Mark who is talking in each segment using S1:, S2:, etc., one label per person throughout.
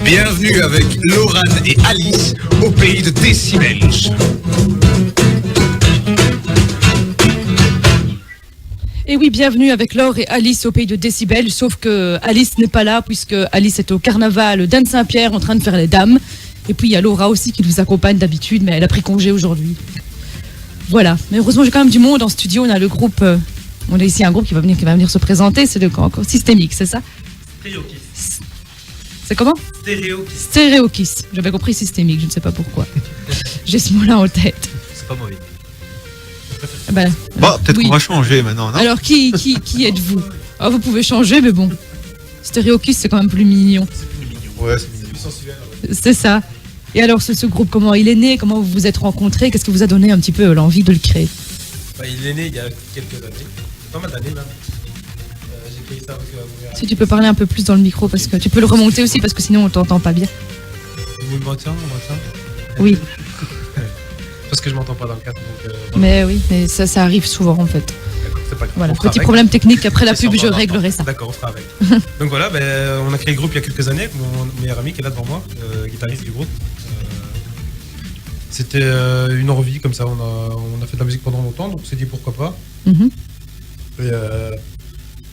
S1: Bienvenue avec Laurent et Alice au pays de Décibelge.
S2: Et oui, bienvenue avec Laure et Alice au pays de Décibelge, sauf que Alice n'est pas là puisque Alice est au carnaval d'Anne-Saint-Pierre en train de faire les dames. Et puis il y a Laura aussi qui nous accompagne d'habitude, mais elle a pris congé aujourd'hui. Voilà, mais heureusement j'ai quand même du monde en studio, on a le groupe, on a ici un groupe qui va venir se présenter, c'est le Systémique, c'est ça?
S3: Stéréokiss.
S2: C'est comment? Stéréokiss. J'avais compris Systémique, je ne sais pas pourquoi. J'ai ce mot-là en tête.
S3: C'est pas mauvais.
S2: Ben,
S4: bon, peut-être
S2: oui.
S4: qu'on va changer maintenant, non?
S2: Alors, qui êtes-vous? Oh, vous pouvez changer, mais bon. Stéréokiss, c'est quand même plus mignon.
S3: C'est plus mignon.
S4: Ouais, c'est mignon.
S3: Plus sensuel.
S2: C'est ça. Et alors, ce groupe, comment il est né? Comment vous vous êtes rencontrés? Qu'est-ce qui vous a donné un petit peu l'envie de le créer?
S3: Bah, il est né il y a quelques années. Pas mal d'années même. J'ai créé ça avec mon
S2: Si tu peux parler un peu plus dans le micro, parce que tu peux le remonter aussi, parce que sinon on t'entend pas bien.
S3: Vous le m'entendez?
S2: Oui.
S3: Parce que je m'entends pas dans le cadre. Donc, voilà.
S2: Mais oui, mais ça arrive souvent en fait.
S3: D'accord, c'est pas grave.
S2: Voilà,
S3: On fera
S2: petit
S3: avec.
S2: problème technique. Après la
S3: C'est
S2: pub,
S3: sans
S2: je
S3: rapport.
S2: réglerai ça.
S3: D'accord, on fera avec. Donc voilà, on a créé le groupe il y a quelques années avec mon meilleur ami qui est là devant moi, guitariste du groupe. C'était une envie comme ça, on a fait de la musique pendant longtemps, donc on s'est dit pourquoi pas.
S2: Mhm.
S3: Et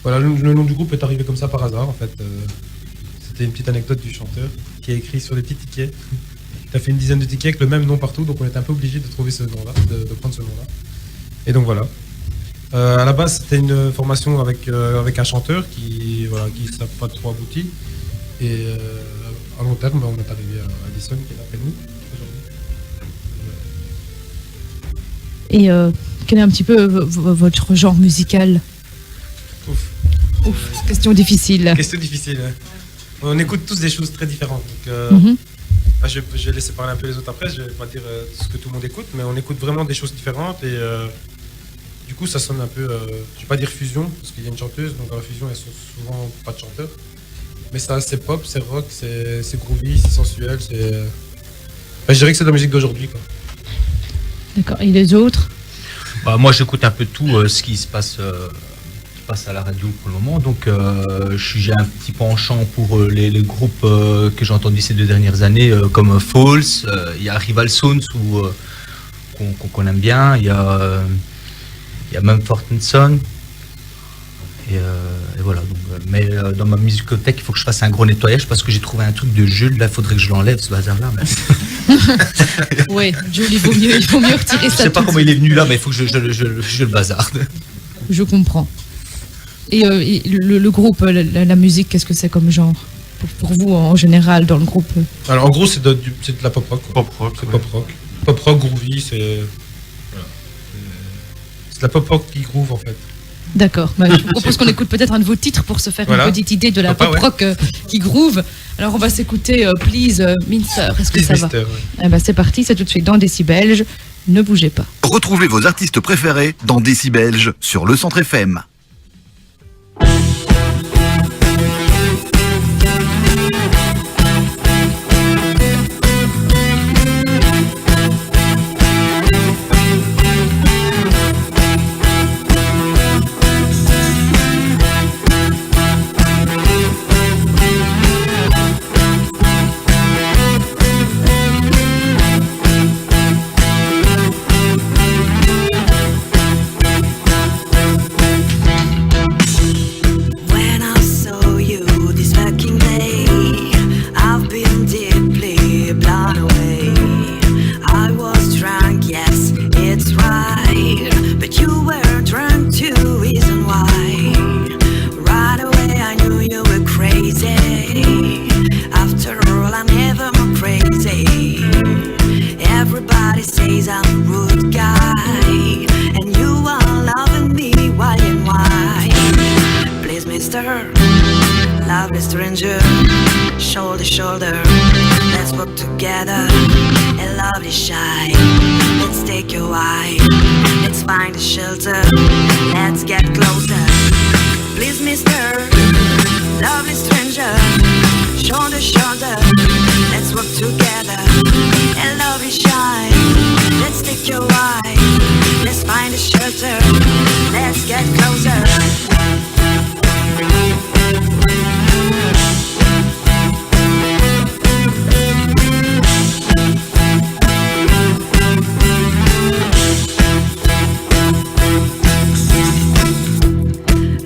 S3: voilà, le nom du groupe est arrivé comme ça par hasard en fait. C'était une petite anecdote du chanteur qui a écrit sur des petits tickets. Il a fait une dizaine de tickets avec le même nom partout, donc on était un peu obligé de trouver ce nom-là, de prendre ce nom-là. Et donc voilà. À la base, c'était une formation avec un chanteur qui ne s'est pas trop abouti. Et à long terme, on est arrivé à Addison qui est là après nous aujourd'hui.
S2: Et quel est un petit peu votre genre musical? Ouf, question difficile.
S3: Question difficile. Hein. On écoute tous des choses très différentes. Donc, je vais laisser parler un peu les autres après. Je vais pas dire ce que tout le monde écoute, mais on écoute vraiment des choses différentes et du coup, ça sonne un peu. Je vais pas dire fusion parce qu'il y a une chanteuse, donc dans la fusion, elles sont souvent pas de chanteur. Mais ça, c'est pop, c'est rock, c'est groovy, c'est sensuel. Je dirais que c'est de la musique d'aujourd'hui, quoi.
S2: D'accord. Et les autres?
S5: Bah, moi, j'écoute un peu tout ce qui se passe à la radio pour le moment. Donc, j'ai un petit penchant pour les groupes que j'ai entendus ces 2 dernières années, comme Falls. Il y a Rival Sons qu'on aime bien. Il y a Mumford & Son. Et voilà. Donc, mais dans ma musicothèque, il faut que je fasse un gros nettoyage parce que j'ai trouvé un truc de Jules. Là, il faudrait que je l'enlève, ce bazar-là. Mais...
S2: Ouais, Jules, il vaut mieux retirer ça.
S5: Je sais pas comment il est venu là, mais il faut que je le bazarde.
S2: Je comprends. Et le groupe, la musique, qu'est-ce que c'est comme genre pour vous en général dans le groupe?
S3: Alors en gros, c'est de la pop rock.
S4: Pop rock.
S3: C'est pop rock. Pop rock groovy, c'est de la pop rock qui groove en fait.
S2: D'accord. Bah, je vous propose qu'on écoute peut-être un de vos titres pour se faire une petite idée de la pop rock qui groove. Alors on va s'écouter Please Minster. Est-ce que ça va?
S3: Ouais.
S2: Eh ben, c'est parti, c'est tout de suite dans Décibelge. Ne bougez pas.
S6: Retrouvez vos artistes préférés dans Décibelge sur le Centre FM.
S7: Lovely stranger, shoulder to shoulder, let's walk together, a lovely shine. Let's take a ride, let's find a shelter, let's get closer. Please, mister, lovely stranger, shoulder to shoulder, let's walk together, a lovely shine. Let's take a ride, let's find a shelter. shelter. Let's get closer.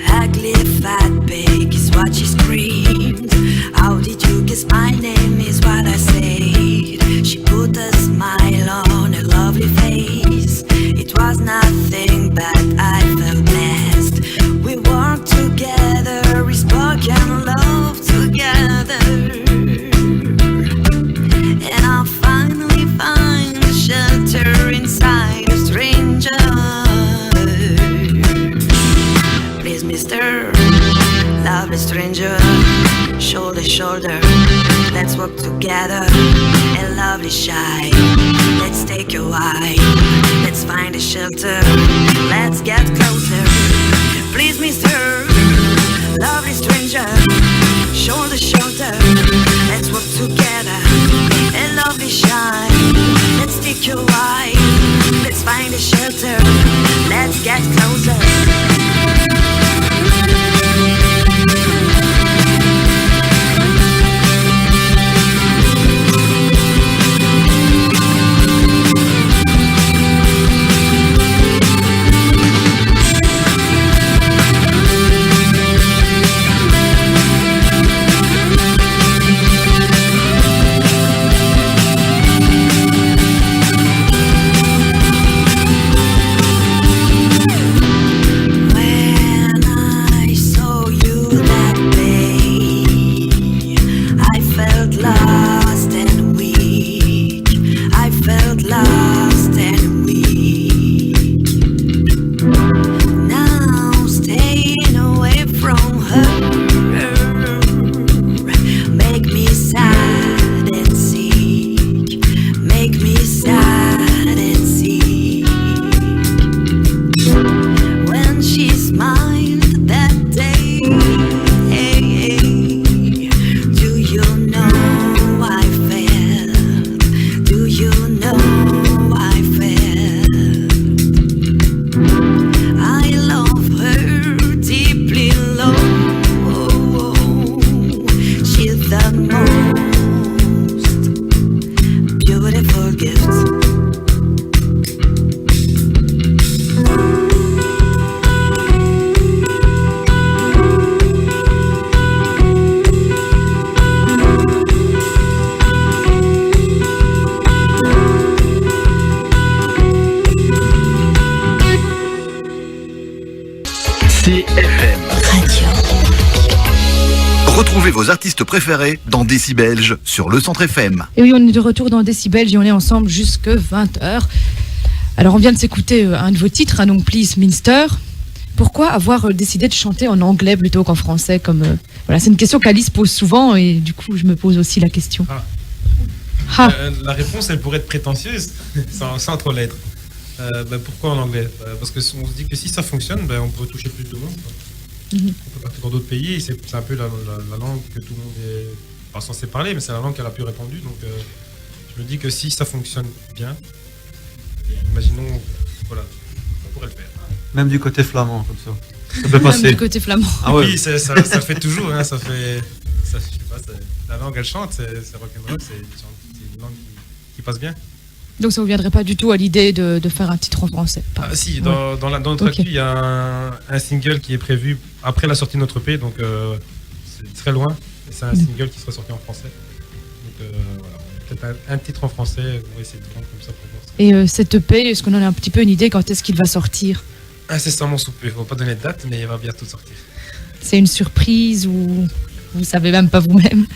S7: Ugly fat pig is what she screamed. How did you guess my name is what I said. She put a smile on her lovely face. It was nothing but I felt blessed. We walked together, we spoke and loved together. And I finally find a shelter inside a stranger. Please, mister, lovely stranger, shoulder to shoulder, let's walk together. A lovely shy, let's take a ride. Let's find a shelter, let's get closer. Please, mister, lovely stranger, shoulder to shoulder, let's walk together. A lovely shy, let's take a ride. Let's find a shelter, let's get closer.
S6: Retrouvez vos artistes préférés dans Décibelge sur le Centre FM.
S2: Et oui, on est de retour dans Décibelge et on est ensemble jusque 20h. Alors on vient de s'écouter un de vos titres, donc Please Minster. Pourquoi avoir décidé de chanter en anglais plutôt qu'en français voilà, c'est une question qu'Alice pose souvent et du coup je me pose aussi la question.
S3: La réponse, elle pourrait être prétentieuse, sans trop l'être. Pourquoi en anglais? Parce qu'on se dit que si ça fonctionne, on peut toucher plus de monde. On peut partir dans d'autres pays, c'est un peu la langue que tout le monde est pas censé parler, mais c'est la langue qui est la plus répandue. Donc je me dis que si ça fonctionne bien, imaginons, voilà, on pourrait le faire.
S4: Même du côté flamand, comme ça. Ça peut passer.
S2: Même du côté flamand.
S3: Ah oui, ça fait toujours, hein, ça fait, je sais pas, la langue elle chante, c'est rock'n'roll, c'est une langue qui passe bien.
S2: Donc ça ne vous viendrait pas du tout à l'idée de faire un titre en français?
S3: Si, dans notre actu, il y a un single qui est prévu après la sortie de notre EP, donc c'est très loin. C'est un single qui sera sorti en français. Donc voilà, peut-être un titre en français, on va essayer de vendre comme ça pour voir ça.
S2: Et cette EP, est-ce qu'on en a un petit peu une idée quand est-ce qu'il va sortir?
S3: Incessamment sous peu, il ne faut pas donner de date, mais il va bientôt sortir.
S2: C'est une surprise ou vous ne savez même pas vous-même?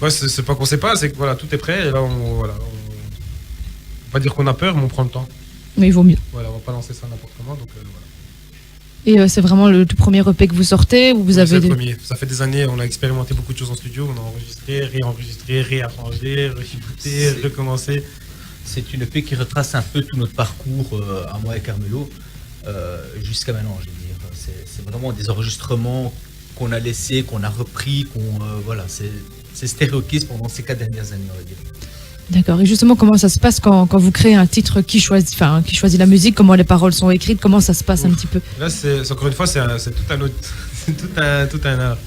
S3: Ouais, c'est pas qu'on ne sait pas, c'est que voilà, tout est prêt et là on va pas dire qu'on a peur, mais on prend le temps.
S2: Mais il vaut mieux.
S3: Voilà, on va pas lancer ça n'importe comment, donc voilà.
S2: Et c'est vraiment le tout premier EP que vous sortez ou vous
S3: Oui,
S2: avez
S3: c'est le premier. Ça fait des années, on a expérimenté beaucoup de choses en studio, on a enregistré, réenregistré, réarrangé, rechibouté, recommencé.
S5: C'est une EP qui retrace un peu tout notre parcours à moi et Carmelo jusqu'à maintenant, je veux dire. C'est vraiment des enregistrements qu'on a laissés, qu'on a repris, voilà, c'est stéréokiss pendant ces 4 dernières années, on va dire.
S2: D'accord. Et justement, comment ça se passe quand vous créez un titre, qui choisit la musique, comment les paroles sont écrites, comment ça se passe un petit peu?
S3: Là, c'est encore une fois, c'est tout un autre, c'est tout un art.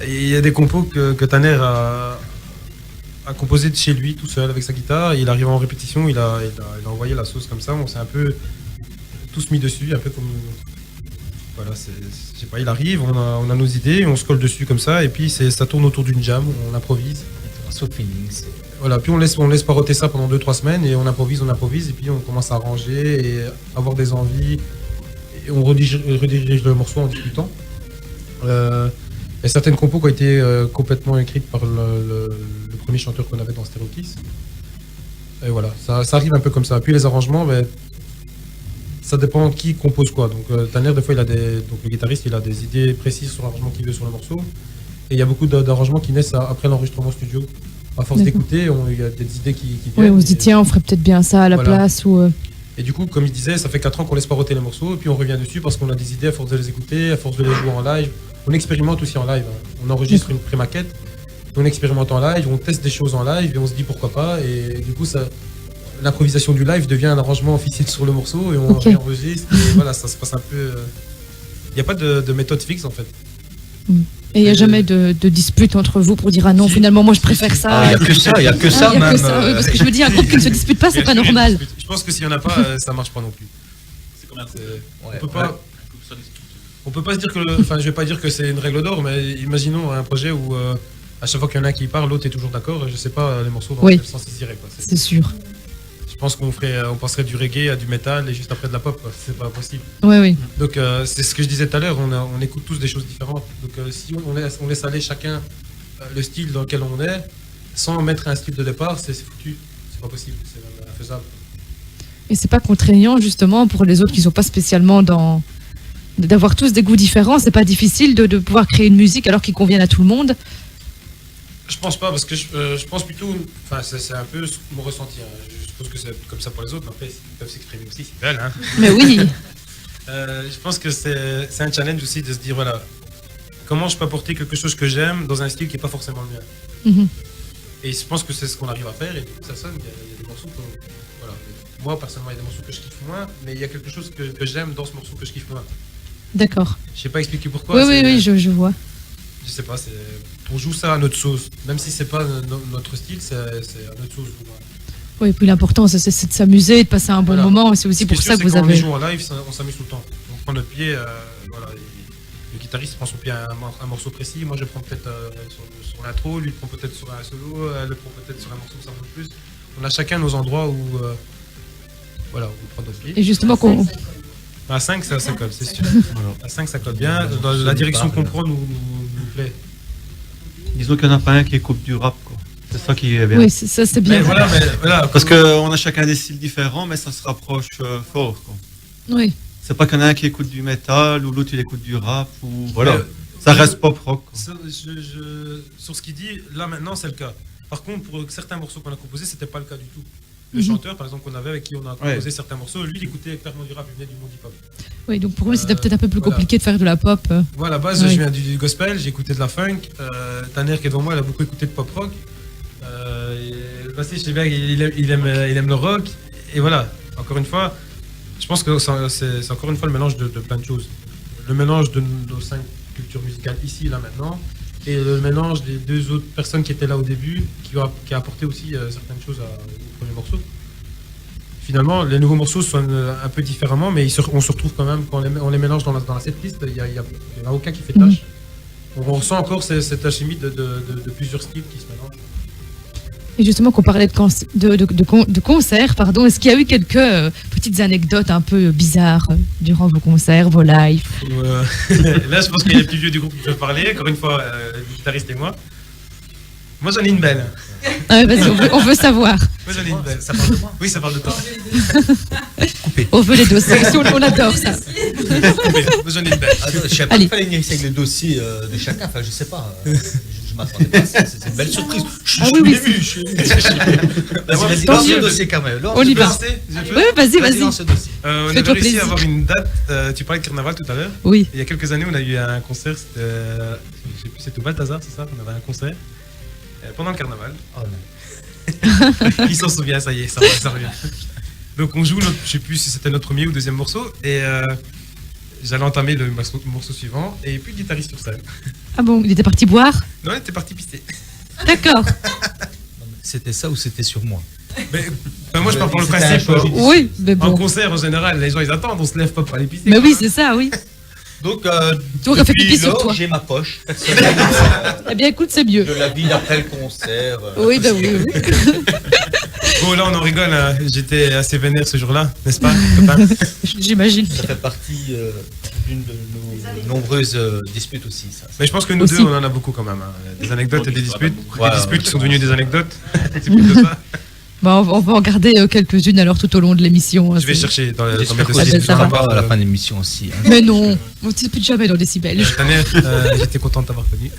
S3: Il y a des compos que Tanner a composé de chez lui, tout seul, avec sa guitare. Il arrive en répétition, il a envoyé la sauce comme ça. On s'est un peu tous mis dessus, un peu comme... Voilà, je sais pas, il arrive, on a nos idées, on se colle dessus comme ça, et puis ça tourne autour d'une jam, on improvise.
S5: Sauf feelings.
S3: Voilà, puis on laisse paroter ça pendant 2-3 semaines, et on improvise, et puis on commence à arranger et avoir des envies, et on redirige le morceau en discutant. Il y a certaines compos qui ont été complètement écrites par le premier chanteur qu'on avait dans Stereo Kiss. Et voilà, ça arrive un peu comme ça. Puis les arrangements, ça dépend qui compose quoi. Donc Tanner, des fois, donc le guitariste, il a des idées précises sur l'arrangement qu'il veut sur le morceau. Et il y a beaucoup d'arrangements qui naissent après l'enregistrement studio. À force d'écouter, il y a des idées qui
S2: Oui,
S3: viennent.
S2: on se dit, tiens, on ferait peut-être bien ça à la place.
S3: Et du coup, comme il disait, ça fait 4 ans qu'on laisse paroter les morceaux, et puis on revient dessus parce qu'on a des idées à force de les écouter, à force de les jouer en live. On expérimente aussi en live. On enregistre une pré-maquette, on expérimente en live, on teste des choses en live, et on se dit pourquoi pas. Et du coup, l'improvisation du live devient un arrangement officiel sur le morceau, et on réenregistre. Et voilà, ça se passe un peu... Il n'y a pas de méthode fixe, en fait.
S2: Et il n'y a jamais de dispute entre vous pour dire, ah non, finalement, moi je préfère ça.
S5: Il n'y a que ça, il y a que ça
S2: Il y a
S5: même.
S2: que ça, oui, parce que je me dis, un groupe qui ne se dispute pas, c'est pas normal.
S3: Je pense que s'il n'y en a pas, ça marche pas non plus.
S8: C'est comme un couple.
S3: On peut pas se dire que... Enfin, je vais pas dire que c'est une règle d'or, mais imaginons un projet où à chaque fois qu'il y en a un qui parle, l'autre est toujours d'accord. Je sais pas, les morceaux dans quel sens ils iraient.
S2: C'est sûr.
S3: Je pense qu'on passerait du reggae à du métal et juste après de la pop. C'est pas possible.
S2: Oui.
S3: Donc c'est ce que je disais tout à l'heure. On écoute tous des choses différentes. Donc si on laisse aller chacun le style dans lequel on est, sans mettre un style de départ, c'est foutu. C'est pas possible. C'est infaisable.
S2: Et c'est pas contraignant justement pour les autres qui sont pas spécialement d'avoir tous des goûts différents. C'est pas difficile de pouvoir créer une musique alors qu'ils conviennent à tout le monde.
S3: Je pense pas, parce que je pense plutôt... Enfin, c'est un peu mon ressenti. Je suppose que c'est comme ça pour les autres, mais après, ils peuvent s'exprimer aussi, c'est belle, hein.
S2: Mais oui.
S3: Je pense que c'est un challenge aussi de se dire, voilà, comment je peux apporter quelque chose que j'aime dans un style qui n'est pas forcément le mien. Et je pense que c'est ce qu'on arrive à faire, et du coup, ça sonne. Il y a des morceaux que... Voilà. Moi, personnellement, il y a des morceaux que je kiffe moins, mais il y a quelque chose que j'aime dans ce morceau que je kiffe moins.
S2: D'accord.
S3: Je sais pas expliquer pourquoi.
S2: Oui, je vois.
S3: Je sais pas, on joue ça à notre sauce. Même si c'est pas notre style, c'est à notre sauce.
S2: Oui, et puis l'important, c'est de s'amuser, de passer un bon moment. C'est aussi pour ça que vous avez...
S3: Quand on joue en live, on s'amuse tout le temps. On prend notre pied, voilà, le guitariste prend son pied à un morceau précis. Moi, je prends peut-être sur l'intro, lui prend peut-être sur un solo, elle le prend peut-être sur un morceau que ça vaut plus. On a chacun nos endroits où on prend notre pied.
S2: Et justement,
S3: à 5, ça colle, c'est sûr. À 5, ça colle bien. Dans la direction qu'on prend nous plaît.
S4: Disons qu'il n'y en a pas un qui coupe du rap, quoi. C'est ça qui est bien.
S2: Oui, ça c'est bien.
S3: Voilà,
S4: parce qu'on a chacun des styles différents, mais ça se rapproche fort, quoi.
S2: Oui.
S4: C'est pas qu'il y en a un qui écoute du métal, ou l'autre il écoute du rap, ou voilà. Ça reste pop rock.
S3: Sur ce qu'il dit, là maintenant c'est le cas. Par contre, pour certains morceaux qu'on a composés, c'était pas le cas du tout. Le chanteur, par exemple, qu'on avait avec qui on a composé certains morceaux, lui, il écoutait clairement du rap, il venait du monde hip-hop.
S2: Oui, donc pour lui, c'était peut-être un peu plus compliqué de faire de la pop.
S3: Moi, à la base, je viens du gospel, j'ai écouté de la funk. Tanner, qui est devant moi, il a beaucoup écouté de pop rock. Le bassiste, je sais bien, il aime le rock. Et voilà, encore une fois, je pense que c'est encore une fois le mélange de plein de choses. Le mélange de nos 5 cultures musicales ici, là, maintenant. Et le mélange des 2 autres personnes qui étaient là au début, qui a apporté aussi certaines choses au premier morceau. Finalement, les nouveaux morceaux sonnent un peu différemment, mais on se retrouve quand même, quand on les mélange dans la setlist, il n'y en a aucun qui fait tâche. On ressent encore cette alchimie de plusieurs styles qui se mélangent.
S2: Et justement, qu'on parlait de concerts, pardon, est-ce qu'il y a eu quelques petites anecdotes un peu bizarres durant vos concerts, vos lives?
S3: Là, je pense qu'il y a les plus vieux du groupe qui peuvent parler. Encore une fois, le guitariste et moi. Moi, j'en ai une belle.
S2: Ah, vas-y, on veut savoir.
S3: Moi, j'en ai une belle. Ça parle de moi? Oui, ça parle de toi.
S2: Coupé. On veut les dossiers. On adore ça.
S3: Moi, j'en ai une belle.
S5: Je sais pas qu'il fallait initier avec le dossier de chacun. Enfin, je sais pas. Je m'attendais pas à ça. C'est une belle surprise.
S2: Oui.
S5: Vas-y, lance le dossier quand même.
S2: On y va. Oui, vas-y.
S5: Lance le dossier.
S3: On avait réussi à avoir une date. Tu parlais de carnaval tout à l'heure.
S2: Oui.
S3: Il y a quelques années, on a eu un concert. C'était, je sais plus, c'est au Balthazar, c'est ça? On avait un concert pendant le carnaval.
S5: Oh non.
S3: Il s'en souvient, ça y est, ça revient. Donc on joue, je sais plus si c'était notre premier ou deuxième morceau, et j'allais entamer le morceau suivant, et plus de guitariste sur scène.
S2: Ah bon, il était parti boire?
S3: Non, il était parti pister.
S2: D'accord.
S5: C'était ça ou c'était sur moi?
S3: Mais, moi je pars pour le
S5: C'était
S3: principe.
S5: un choix.
S2: Oui, mais
S3: En
S2: bon.
S3: concert en général, les gens ils attendent, on se lève pas pour aller pister.
S2: Mais
S3: quoi.
S2: oui, c'est ça, oui.
S5: Donc,
S2: Tu aurais fait
S5: depuis
S2: pipi sur
S5: lors,
S2: toi.
S5: j'ai ma poche
S2: Eh bien, écoute, c'est mieux.
S5: de la vie d'après le concert.
S2: Oui, ben oui, oui.
S3: Bon là on en rigole, hein. J'étais assez vénère ce jour-là, n'est-ce pas, copain?
S2: J'imagine.
S5: Ça fait partie d'une de nos nombreuses disputes aussi. Ça.
S3: Mais je pense que nous
S2: Aussi.
S3: deux on en a beaucoup quand même, hein. Des anecdotes et des disputes.
S5: Ouais,
S3: Des disputes
S5: ouais,
S3: qui sont
S5: ouais.
S3: devenues des anecdotes. C'est plutôt ça.
S2: Bon, on va en garder quelques-unes alors tout au long de l'émission. hein,
S3: Je vais
S2: c'est-
S3: chercher dans mes
S5: J'espère que
S2: Ah,
S3: dossiers.
S2: ben, ça va.
S5: à la fin de l'émission aussi. hein.
S2: Mais non, on ne dispute jamais dans Décibel.
S3: Cette année, j'étais content de t'avoir connu.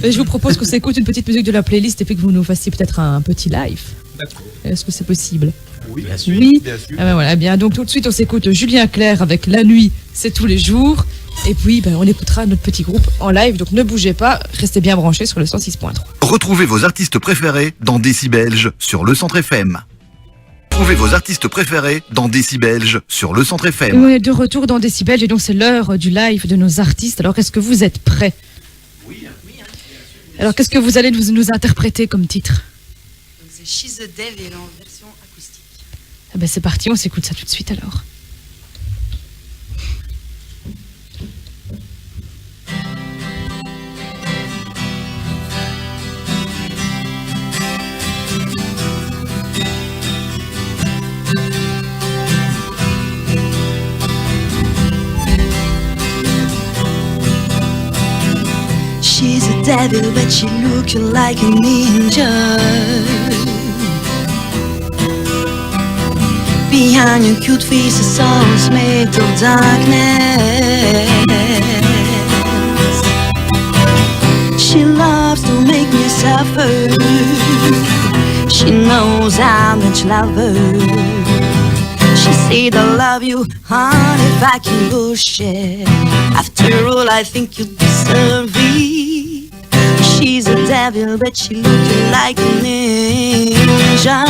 S2: Mais je vous propose qu'on s'écoute une petite musique de la playlist et puis que vous nous fassiez peut-être un petit live.
S3: D'accord.
S2: Est-ce que c'est possible?
S4: Oui,
S5: Bien sûr.
S2: Oui.
S4: bien sûr.
S2: Ah ben voilà, bien. Donc tout de suite, on s'écoute Julien Clerc avec La Nuit, c'est tous les jours. Et puis, ben, on écoutera notre petit groupe en live. Donc ne bougez pas, restez bien branchés sur le 106.3.
S6: Retrouvez vos artistes préférés dans Décibelge sur le Centre FM. Retrouvez vos artistes préférés dans Décibelge sur le Centre
S2: Et
S6: FM.
S2: on est de retour dans Décibel et donc c'est l'heure du live de nos artistes. Alors est-ce que vous êtes prêts?
S8: Oui.
S2: Alors qu'est-ce que vous allez nous interpréter comme titre?
S8: Donc c'est She's the Devil en version acoustique.
S2: Ah ben c'est parti, on s'écoute ça tout de suite alors.
S7: She's a devil, but she looks like a ninja. Behind your cute face, a soul's made of darkness. She loves to make me suffer. She knows how much love her. She said I love you, honey, if I can bullshit. After all, I think you deserve it. She's a devil, but she looks like a ninja.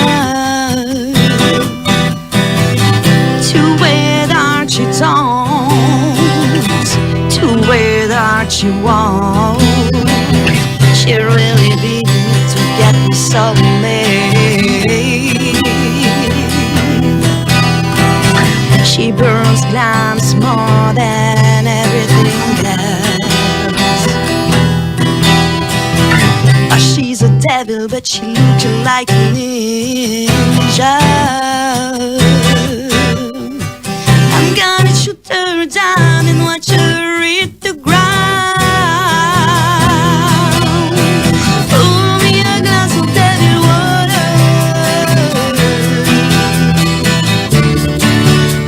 S7: Two red archy tongues, two red archy walls. She really beat me to get me so mad. She burns glamps more than everything else. Oh, she's a devil, but she looks like a ninja. I'm gonna shoot her down and watch her hit the ground. Pour me a glass of devil water.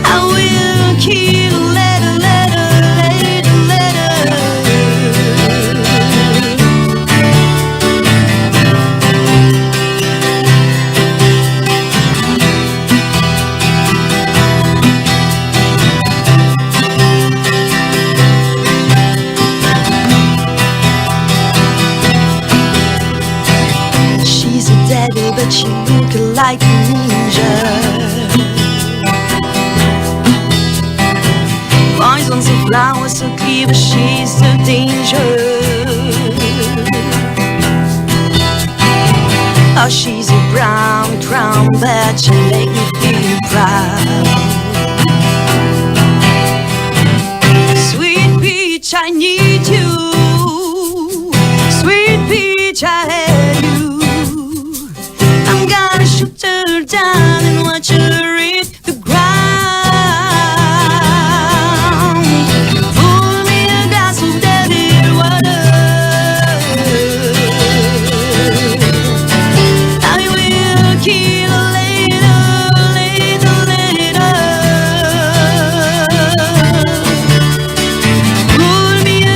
S7: I will kill letter, letter, letter, letter. She's a devil, but she looks like a ninja. Poisons and flowers so clear, but she's a danger. Oh, she's a brown crown, but she make me feel proud. Sweet peach, I need you. Sweet peach, I had you. I'm gonna shoot her down and watch her hit the ground. Pour me a glass of devil water. I will kill her later, later, later. Pour me a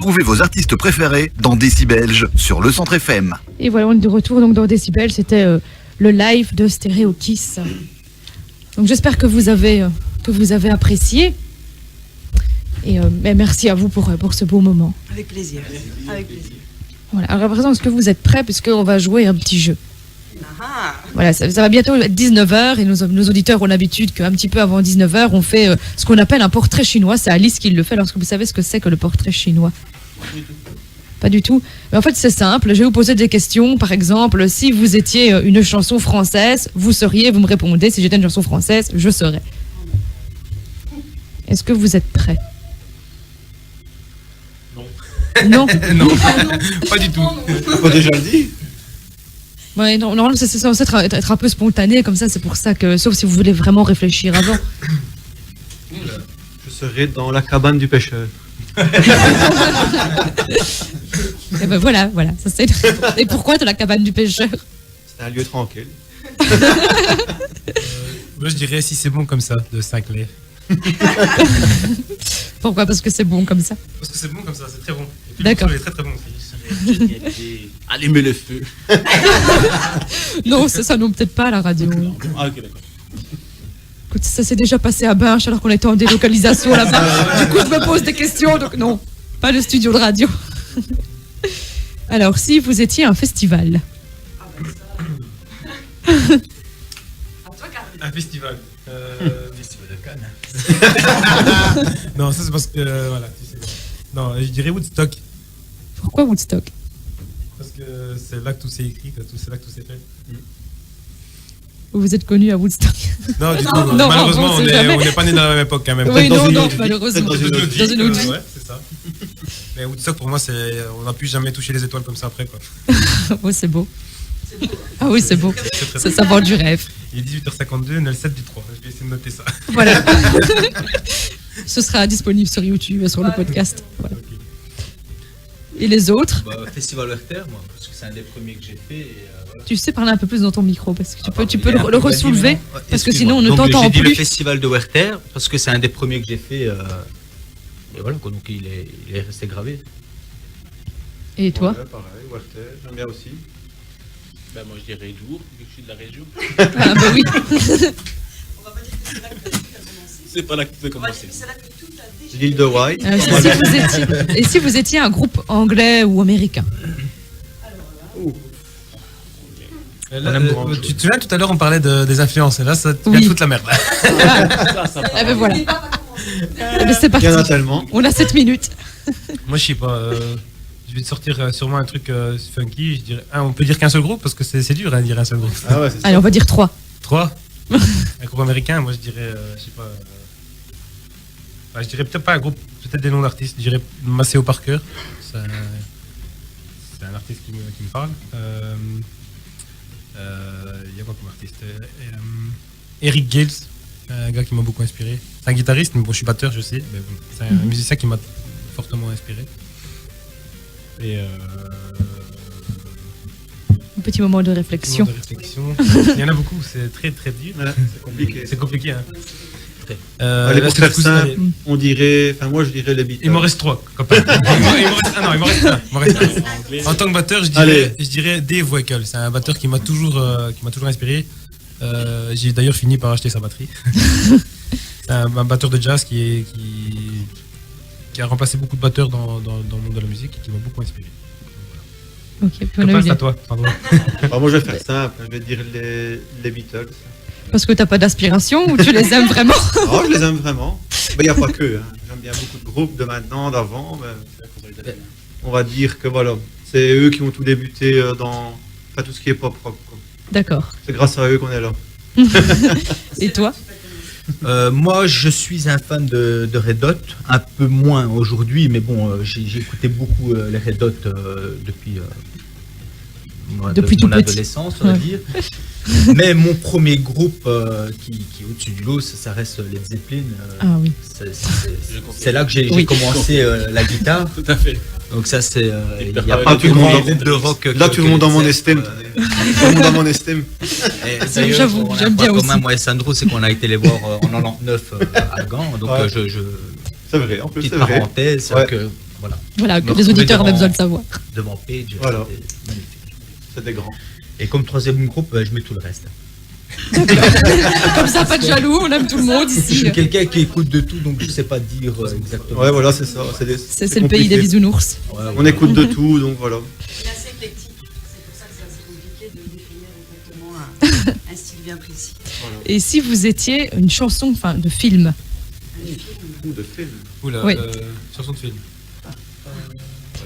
S6: Retrouvez vos artistes préférés dans Décibelge sur le Centre FM.
S2: Et voilà, on est de retour donc dans Décibel. C'était le live de Stéréo Kiss. Donc j'espère que vous avez apprécié. Et merci à vous pour ce beau moment.
S8: Avec plaisir. Avec plaisir.
S2: Voilà. Alors à présent, est-ce que vous êtes prêts puisqu'on va jouer un petit jeu?
S8: Ah.
S2: Voilà, ça va bientôt être 19h et nos auditeurs ont l'habitude qu'un petit peu avant 19h, on fait ce qu'on appelle un portrait chinois. C'est Alice qui le fait. Lorsque vous savez ce que c'est que le portrait chinois? Pas du tout. Mais en fait, c'est simple. Je vais vous poser des questions. Par exemple, si vous étiez une chanson française, vous me répondez. Si j'étais une chanson française, je serais. Est-ce que vous êtes prêts? Non.
S3: Non, pas du tout.
S4: Pas déjà le dit.
S2: Ouais, non, normalement, c'est censé être un peu spontané, comme ça, c'est pour ça que, sauf si vous voulez vraiment réfléchir avant.
S4: Je serai dans la cabane du pêcheur.
S2: Et ben voilà, ça c'est. Et pourquoi de la cabane du pêcheur?
S4: C'est un lieu tranquille.
S3: Moi, je dirais si c'est bon comme ça, de Sinclair.
S2: Pourquoi? Parce que c'est bon comme ça.
S3: Parce que c'est bon comme ça, c'est très bon. Et puis,
S2: D'accord.
S3: le morceau est très très bon aussi.
S9: Allumez le feu.
S2: Non, c'est ça, non, peut-être pas à la radio.
S9: Ah, ok, d'accord.
S2: Écoute, ça s'est déjà passé à Binche alors qu'on était en délocalisation là-bas. Du coup, je me pose des questions, donc non, pas le studio de radio. Alors, si vous étiez un festival.
S3: Un festival.
S5: Festival de Cannes.
S3: Non, ça c'est parce que. Voilà, tu sais. Non, je dirais Woodstock.
S2: Pourquoi Woodstock?
S3: Parce que c'est là que tout s'est écrit, c'est là que tout s'est fait.
S2: Vous êtes connu à Woodstock?
S3: Non, du tout.
S2: Non,
S3: Malheureusement,
S2: on
S3: on
S2: sait jamais.
S3: n'est pas né dans la même époque quand même.
S2: Oui,
S3: Peut-être
S2: non,
S3: une
S2: non,
S3: autre vie.
S2: malheureusement.
S3: Peut-être
S2: Dans une autre vie.
S3: Ouais, c'est ça. Mais Woodstock, pour moi, on n'a plus jamais touché les étoiles comme ça après, quoi.
S2: Oh, c'est beau. Ah oui, c'est beau. Ça vend du rêve.
S3: Il est 18h52, on est le 7 du 3. Je vais essayer de noter ça.
S2: Voilà. Ce sera disponible sur YouTube et sur le podcast. Voilà. Et les autres?
S5: Festival Werther, moi, parce que c'est un des premiers que j'ai fait. Et, voilà.
S2: Tu sais parler un peu plus dans ton micro parce que tu peux
S5: il y a un
S2: le
S5: peu
S2: ressoulever
S5: de
S2: parce que
S5: excuse-moi.
S2: sinon on ne
S5: Donc,
S2: t'entend
S5: j'ai dit
S2: plus.
S5: le festival de Werther parce que c'est un des premiers que j'ai fait. Et voilà, quoi, donc il est resté gravé.
S2: Et toi?
S4: Ouais, pareil, Werther, j'aime bien aussi.
S9: Ben, moi, je dirais Dour, vu que je suis de la région.
S2: Ah bah oui.
S9: C'est pas là que tu peux
S8: On va dire
S9: commencer.
S8: que c'est là que tout a déjà.
S4: L'île de White.
S2: Et si vous étiez un groupe anglais ou américain?
S3: Tu te souviens, tout à l'heure, on parlait des influences. Et là, ça vient
S2: Oui.
S3: de foutre la merde.
S2: Ah ben voilà. Ah ben c'est
S4: Il y en a
S2: parti.
S4: tellement.
S2: On a 7 minutes.
S3: Moi, je sais pas. Je vais te sortir sûrement un truc funky. Je dirais, on peut dire qu'un seul groupe parce que c'est dur à dire un seul groupe.
S4: Ah ouais, c'est ça.
S2: Allez, on va dire 3.
S3: 3. Un groupe américain, moi je dirais, je sais pas. Je dirais peut-être pas un groupe, peut-être des noms d'artistes. Je dirais Maceo Parker. C'est un artiste qui me parle. Il y a quoi comme artiste? Eric Gales, un gars qui m'a beaucoup inspiré. C'est un guitariste, mais bon, je suis batteur, je sais. Mais bon, c'est un musicien qui m'a fortement inspiré. Et
S2: Un petit moment de réflexion.
S3: de réflexion. Il y en a beaucoup, c'est très très dur.
S4: Ouais, c'est compliqué.
S3: C'est compliqué, hein.
S4: Allez, pour
S3: là,
S4: faire
S3: c'est
S4: simple,
S3: allez.
S4: on dirait. Enfin, moi, je dirais les Beatles.
S3: Il m'en reste 3, copain. Il m'en reste un. En tant que batteur, je dirais Dave Weckl. C'est un batteur qui m'a toujours inspiré. J'ai d'ailleurs fini par acheter sa batterie. C'est un batteur de jazz qui a remplacé beaucoup de batteurs dans le monde de la musique et qui m'a beaucoup inspiré.
S2: Ok, puis on a
S3: Copain,
S2: eu
S3: c'est
S2: les-
S3: à toi, pardon.
S4: Alors, moi, je vais faire simple. Je vais dire les Beatles.
S2: Parce que t'as pas d'aspiration ou tu les aimes vraiment?
S4: Oh, je les aime vraiment. Il n'y a pas que. Hein. J'aime bien beaucoup de groupes de maintenant, d'avant. Mais on va dire que voilà, c'est eux qui ont tout débuté dans tout ce qui est pop rock. Quoi.
S2: D'accord.
S4: C'est grâce à eux qu'on est là.
S2: Et toi?
S5: Moi, je suis un fan de Red Hot, un peu moins aujourd'hui, mais bon, j'ai écouté beaucoup les Red Hot depuis
S2: Depuis
S5: mon
S2: tout petit.
S5: adolescence, on va
S2: Ouais.
S5: dire. Mais mon premier groupe qui est au-dessus du lot, ça reste Led Zeppelin.
S2: Ah oui.
S5: C'est là que j'ai
S2: Oui.
S5: commencé la guitare.
S9: Tout à fait.
S5: Donc ça, c'est... Il n'y a
S9: Ah,
S5: pas
S4: tout le
S5: de
S4: monde
S5: grand
S4: dans-
S5: groupe de rock.
S4: Là, tout le monde dans mon estime. Tout le monde dans mon estime.
S2: J'avoue, j'aime bien aussi.
S5: Moi et Sandro, c'est qu'on a été les voir en 99 à Gand. Donc
S4: Ouais.
S5: je
S4: C'est vrai, en plus,
S5: petite
S4: c'est vrai.
S5: parenthèse,
S4: Ouais.
S5: que
S2: Voilà, que
S5: Me
S2: les auditeurs
S5: retrouver
S2: avaient besoin de savoir.
S5: Devant Page,
S4: Voilà.
S5: c'était magnifique.
S4: C'est des grands.
S5: Et comme troisième groupe, je mets tout le reste.
S2: Comme ça, pas de jaloux, on aime tout le monde
S5: Je
S2: ici.
S5: suis quelqu'un qui écoute de tout, donc je sais pas dire exactement.
S4: Ouais, voilà, c'est ça.
S2: C'est le pays des bisounours.
S5: Ouais,
S4: On
S5: voilà.
S4: écoute de tout, donc voilà.
S8: Il est assez éclectique. C'est pour ça que c'est assez compliqué de définir exactement un style bien précis.
S2: Et si vous étiez une chanson de film,
S8: Un film.
S4: Ou de film.
S3: Oula,
S2: Oui.
S3: chanson de film.
S4: Pas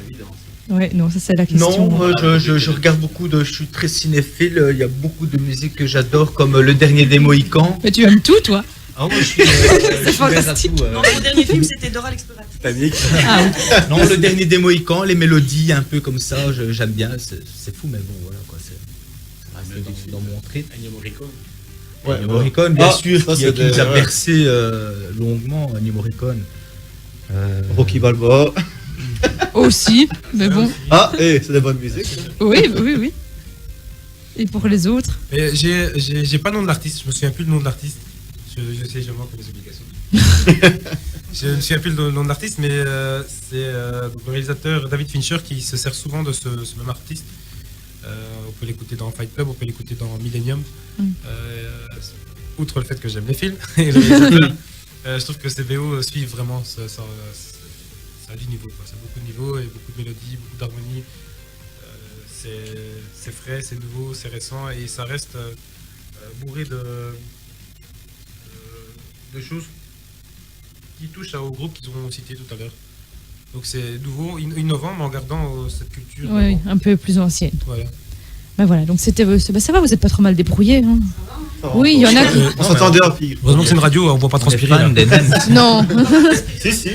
S4: évident.
S2: ouais, non, ça c'est la question.
S5: Non, je regarde beaucoup je suis très cinéphile, il y a beaucoup de musique que j'adore, comme Le Dernier des Mohicans.
S2: Mais tu aimes tout, toi.
S5: Ah ouais, je suis ouvert à
S2: fantastique.
S5: tout,
S8: Non, mon dernier film, c'était Dora l'exploratrice.
S4: Titanic.
S2: Ah, oui.
S5: Non, Le Dernier des Mohicans, les mélodies un peu comme ça, j'aime bien, c'est fou, mais bon, voilà quoi, ça reste dans mon trait.
S9: Ennio Morricone.
S4: Ouais,
S5: Ennio Morricone, bien
S4: Ah,
S5: sûr,
S4: ça,
S5: qui
S4: c'est
S5: nous a
S4: des-
S5: bercé longuement, Ennio Morricone.
S4: Rocky Balboa.
S2: Aussi, mais bon.
S4: Ah, c'est des bonnes musiques.
S2: Oui. Et pour les autres
S3: Mais j'ai pas le nom de l'artiste, je me souviens plus le nom de l'artiste. Je sais, je manque mes obligations. Je ne me souviens plus le nom de l'artiste, mais c'est donc le réalisateur David Fincher qui se sert souvent de ce même artiste. On peut l'écouter dans Fight Club, on peut l'écouter dans Millennium. Outre le fait que j'aime les films et le réalisateur, je trouve que ces VO suivent vraiment ça a du niveau. Ça a beaucoup de niveau et beaucoup de mélodies, beaucoup d'harmonie. C'est frais, c'est nouveau, c'est récent et ça reste bourré de choses qui touchent au groupe qu'ils ont cité tout à l'heure. Donc c'est nouveau, innovant, mais en gardant cette culture.
S2: Oui, un peu plus ancienne.
S3: Voilà.
S2: Ben voilà, donc c'était. Ça va, vous êtes pas trop mal débrouillés. Hein.
S4: Ça va
S2: Oui, il y en a qui.
S4: On s'attendait à pire.
S3: Heureusement que c'est une radio, on ne voit pas
S5: On est
S3: transpirer.
S5: fan
S3: Là.
S5: des naines.
S2: Non.
S4: Si.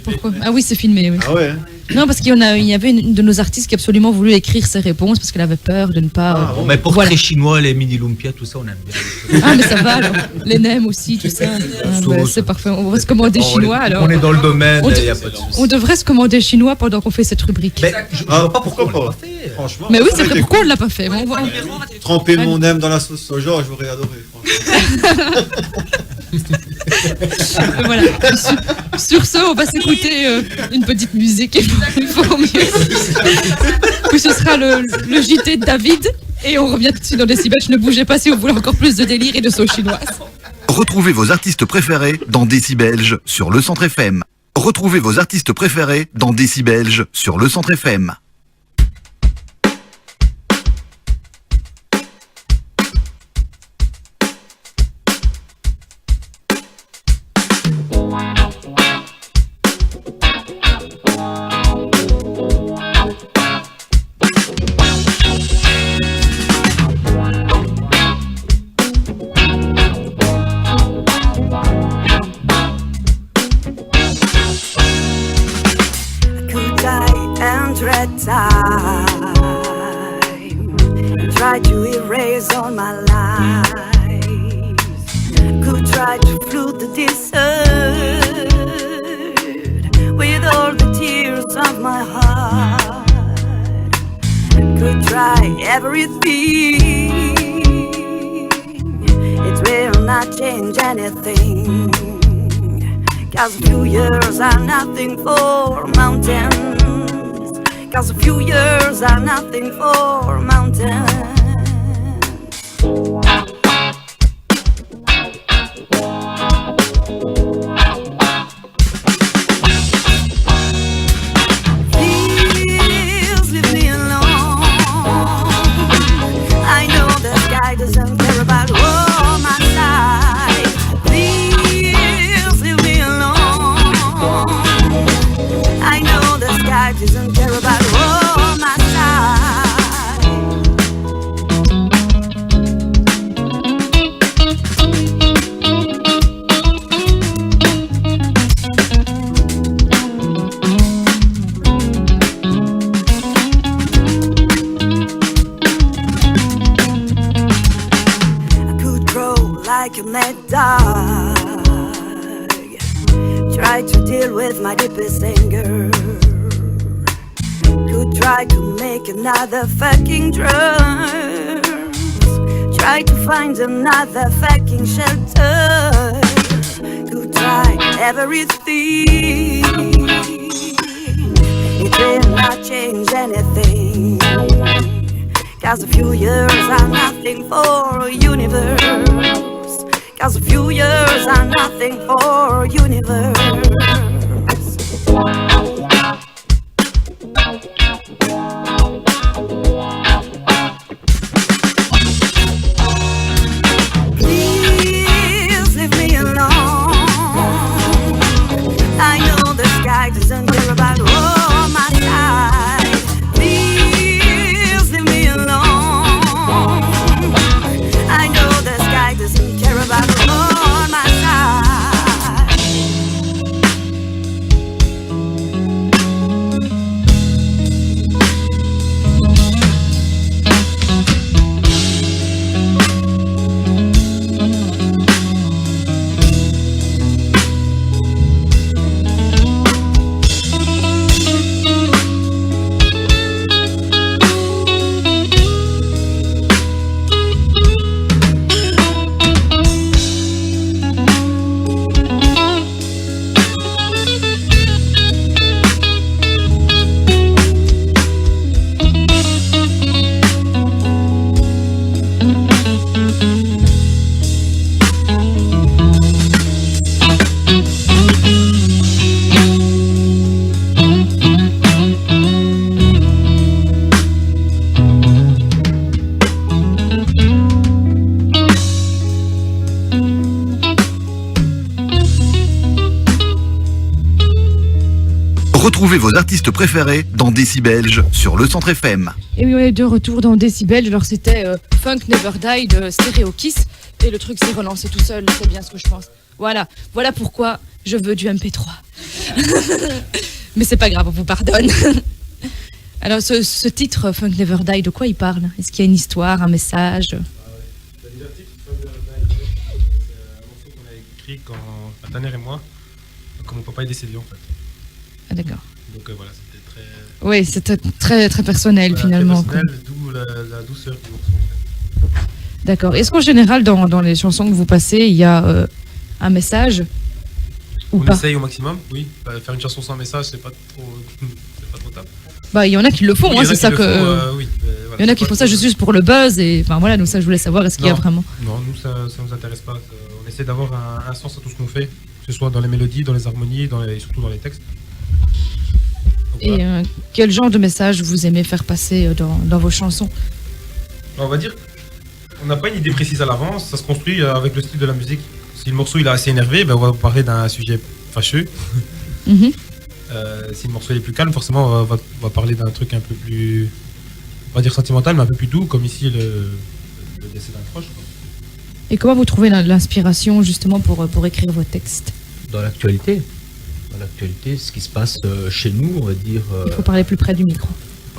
S2: Pourquoi Ah oui, c'est filmé. Oui.
S4: Ah ouais.
S2: Non, parce il y avait une de nos artistes qui a absolument voulu écrire ses réponses parce qu'elle avait peur de ne pas.
S4: Ah,
S5: Bon, mais pour
S2: Voilà.
S5: les Chinois, les mini lumpia, tout ça, on aime bien.
S2: Ah, mais ça va alors. Les nems aussi, tout ça. Ah,
S5: Tout,
S2: ben,
S5: ça.
S2: c'est parfait. On va se commander chinois alors.
S5: On est dans le domaine,
S2: On
S5: il
S2: te-
S5: n'y a pas de souci.
S2: On devrait se commander chinois pendant qu'on fait cette rubrique.
S5: Mais je
S4: Ah,
S5: vois pas
S4: pourquoi
S5: pourquoi on l'a
S4: pas
S5: pas fait.
S4: Franchement.
S2: Mais oui,
S4: ça
S2: c'est
S4: aurait
S2: vrai.
S4: été
S2: Pourquoi on
S4: cool.
S2: ne l'a pas fait Bon, on va-
S4: Tremper mon aime dans la sauce soja, j'aurais adoré. Franchement.
S2: Voilà. Sur ce, on va s'écouter une petite musique et il faut mieux. Puis ce sera le JT de David et on revient tout de suite dans Décibel. Ne bougez pas si vous voulez encore plus de délire et de sauce chinoise.
S6: Retrouvez vos artistes préférés dans Décibelge sur le Centre FM. Retrouvez vos artistes préférés dans Décibelge sur le Centre FM.
S7: Could I enter a time and try to erase all my lies? Could try to flood the desert with all the tears of my heart? Could try everything, it will not change anything. 'Cause a few years are nothing for mountains. 'Cause a few years are nothing for mountains. Please leave me alone. I know the sky doesn't care about all my side. Please leave me alone. I know the sky doesn't care about all my side. I could grow like a mad dog, try to deal with my deepest anger. Could try to make another fucking drug, try to find another fucking shelter. Could try everything, It will not change anything. 'Cause a few years are nothing for a universe. 'Cause a few years are nothing for a universe. Please leave me alone. I know the sky doesn't care about all my side. Please leave me alone. I know the sky doesn't care about all my side.
S6: Retrouvez vos artistes préférés dans Décibelge sur le Centre FM.
S2: Et oui, on est de retour dans Décibel. Alors c'était Funk Never Die de Stereo Kiss. Et le truc s'est relancé tout seul, c'est bien ce que je pense. Voilà pourquoi je veux du MP3. Mais c'est pas grave, on vous pardonne. Alors ce titre Funk Never Die, de quoi il parle? Est-ce qu'il y a une histoire, un message?
S3: C'est un morceau qu'on a écrit quand ma tante et moi, quand mon papa est décédé en fait.
S2: Ah d'accord.
S3: Donc voilà, c'était très.
S2: Oui, c'était très très personnel
S3: Voilà,
S2: finalement.
S3: très personnel, d'où la douceur du morceau en fait.
S2: D'accord. Est-ce qu'en général, dans les chansons que vous passez, il y a un message ou
S3: On
S2: pas?
S3: essaye au maximum, oui. Faire une chanson sans message, c'est pas trop top.
S2: Bah, il y en a qui le font,
S3: Oui,
S2: hein,
S3: il y en a
S2: c'est ça
S3: qui
S2: que.
S3: le font, oui,
S2: Il y en a qui font ça juste pour le buzz et enfin voilà. Donc ça, je voulais savoir, est-ce qu'il y a
S3: Non.
S2: vraiment.
S3: Non, nous ça nous intéresse pas. On essaie d'avoir un sens à tout ce qu'on fait, que ce soit dans les mélodies, dans les harmonies, et surtout dans les textes. Donc,
S2: Et
S3: voilà.
S2: quel genre de message vous aimez faire passer dans vos chansons?
S3: On va dire, on n'a pas une idée précise à l'avance, ça se construit avec le style de la musique. Si le morceau il est assez énervé, ben, on va parler d'un sujet fâcheux.
S2: Mhm.
S3: Si le morceau est plus calme, forcément on va parler d'un truc un peu plus, on va dire sentimental, mais un peu plus doux, comme ici le décès d'un proche, quoi.
S2: Et comment vous trouvez l'inspiration justement pour écrire vos textes?
S5: Dans l'actualité. Dans l'actualité, ce qui se passe chez nous, on va dire.
S2: Il faut parler plus près du micro.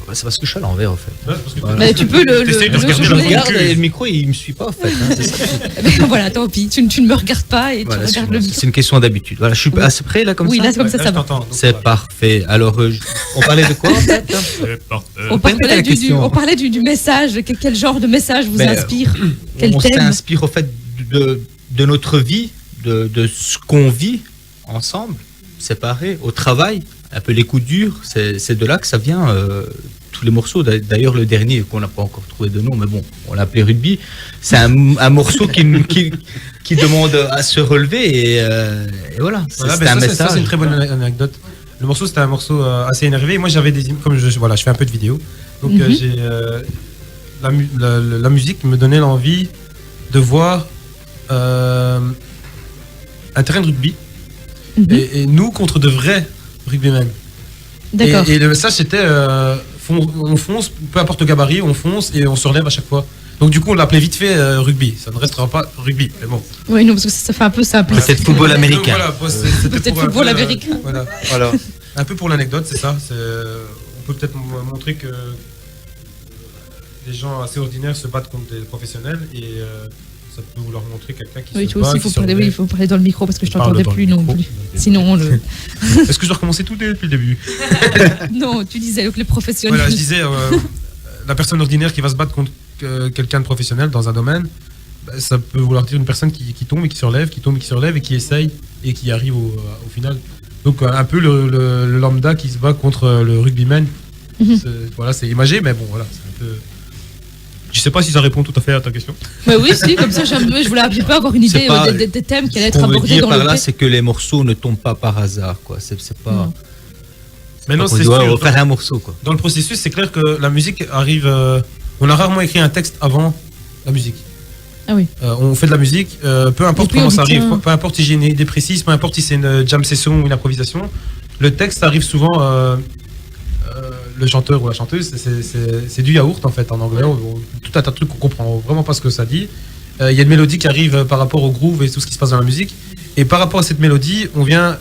S5: Bah, c'est parce que je suis à l'envers, en fait.
S3: Ouais, parce que
S5: Voilà.
S2: Mais tu peux
S3: t'essayes de
S2: le
S3: regarder
S5: Je
S3: dans
S2: soulever.
S3: le
S5: regarde et le micro, il me suit pas, en fait. Hein, c'est ça.
S2: Mais voilà, tant pis. Tu ne me regardes pas et
S5: Voilà,
S2: tu regardes le
S5: c'est
S2: micro.
S5: une question d'habitude. Voilà, je suis
S2: Oui.
S5: assez près là, comme
S2: Oui,
S5: ça.
S2: là, c'est comme ça,
S3: Là,
S2: ça
S3: je
S2: va.
S3: t'entends, donc
S5: C'est
S3: voilà.
S5: parfait. Alors, on parlait de quoi, en fait
S2: On
S5: Répétez la
S2: parlait,
S5: question.
S2: on parlait du message. Quel genre de message vous
S5: Ben,
S2: inspire? Quel
S5: On
S2: thème?
S5: s'inspire, au fait, de notre vie, de ce qu'on vit ensemble, séparés, au travail, un peu les coups durs. C'est de là que ça vient. Tous les morceaux, d'ailleurs le dernier qu'on n'a pas encore trouvé de nom, mais bon, on l'a appelé Rugby, c'est un morceau qui demande à se relever et voilà,
S3: Voilà,
S5: c'est
S3: ben
S5: un
S3: ça,
S5: message.
S3: c'est une très bonne anecdote. Le morceau c'était un morceau assez énervé. Et moi j'avais comme je fais un peu de vidéo, donc j'ai la musique me donnait l'envie de voir un terrain de rugby et nous contre de vrais rugbymen.
S2: D'accord.
S3: Et le message c'était on fonce, peu importe le gabarit, on fonce et on se relève à chaque fois. Donc du coup on l'appelait vite fait rugby. Ça ne restera pas rugby, mais bon.
S2: Oui, non, parce que ça fait un peu simple.
S5: Peut-être football américain.
S3: Donc, voilà, c'était
S2: Peut-être
S3: pour un
S2: football
S3: peu,
S2: américain.
S3: Voilà.
S4: Voilà.
S3: Un peu pour l'anecdote, c'est ça. On peut peut-être montrer que des gens assez ordinaires se battent contre des professionnels et ça peut vouloir montrer quelqu'un qui
S2: Oui,
S3: se
S2: toi
S3: bat.
S2: aussi, il faut parler dans le micro parce que je t'entendais plus non plus. Sinon,
S3: Est-ce que je dois recommencer tout depuis le début?
S2: non, tu disais que les professionnels.
S3: Voilà, je disais, la personne ordinaire qui va se battre contre quelqu'un de professionnel dans un domaine, ça peut vouloir dire une personne qui tombe et qui se relève, qui tombe et qui se relève et qui essaye et qui arrive au final. Donc un peu le lambda qui se bat contre le rugbyman. Voilà, c'est imagé, mais bon, voilà, c'est un peu... Je sais pas si ça répond tout à fait à ta question.
S2: Mais oui, si, comme ça, je voulais un petit peu avoir une idée des thèmes qui allaient être abordés
S5: dire
S2: dans
S5: par
S2: le
S5: là,
S2: EP.
S5: c'est que les morceaux ne tombent pas par hasard, quoi. C'est pas.
S2: Non.
S3: Maintenant,
S5: on
S3: c'est
S5: doit
S3: sûr,
S5: faire un morceau, quoi.
S3: dans le processus, c'est clair que la musique arrive... on a rarement écrit un texte avant la musique.
S2: Ah oui.
S3: On fait de la musique, peu importe
S2: Et puis
S3: comment
S2: on
S3: ça
S2: dit,
S3: arrive,
S2: tiens.
S3: peu importe si j'ai une idée précise, peu importe si c'est une jam session ou une improvisation, le texte arrive souvent, le chanteur ou la chanteuse, c'est du yaourt en fait en anglais, tout un tas de trucs qu'on comprend vraiment pas ce que ça dit. Il y a une mélodie qui arrive par rapport au groove et tout ce qui se passe dans la musique, et par rapport à cette mélodie, on vient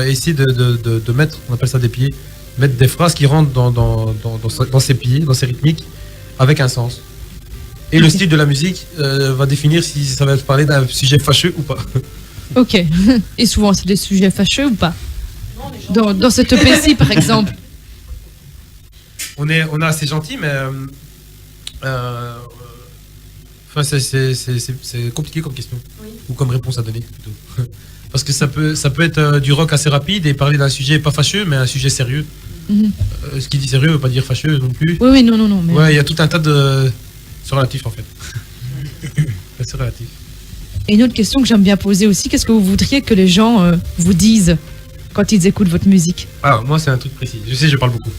S3: essayer de mettre, on appelle ça des pieds, mettre des phrases qui rentrent dans ces pieds, dans ces rythmiques, avec un sens. Et le style de la musique va définir si ça va parler d'un sujet fâcheux ou pas.
S2: Ok. Et souvent, c'est des sujets fâcheux ou pas dans cette EP-ci, par exemple.
S3: On est assez gentil, mais enfin, c'est compliqué comme question ou comme réponse à donner plutôt. Parce que ça peut être du rock assez rapide et parler d'un sujet pas fâcheux, mais un sujet sérieux. Ce qui dit sérieux ne veut pas dire fâcheux non plus.
S2: Oui, non. Mais...
S3: Ouais, il y a tout un tas de... C'est relatif en fait. C'est relatif.
S2: Et une autre question que j'aime bien poser aussi, qu'est-ce que vous voudriez que les gens vous disent quand ils écoutent votre musique?
S3: Alors, moi, c'est un truc précis. Je sais, je parle beaucoup.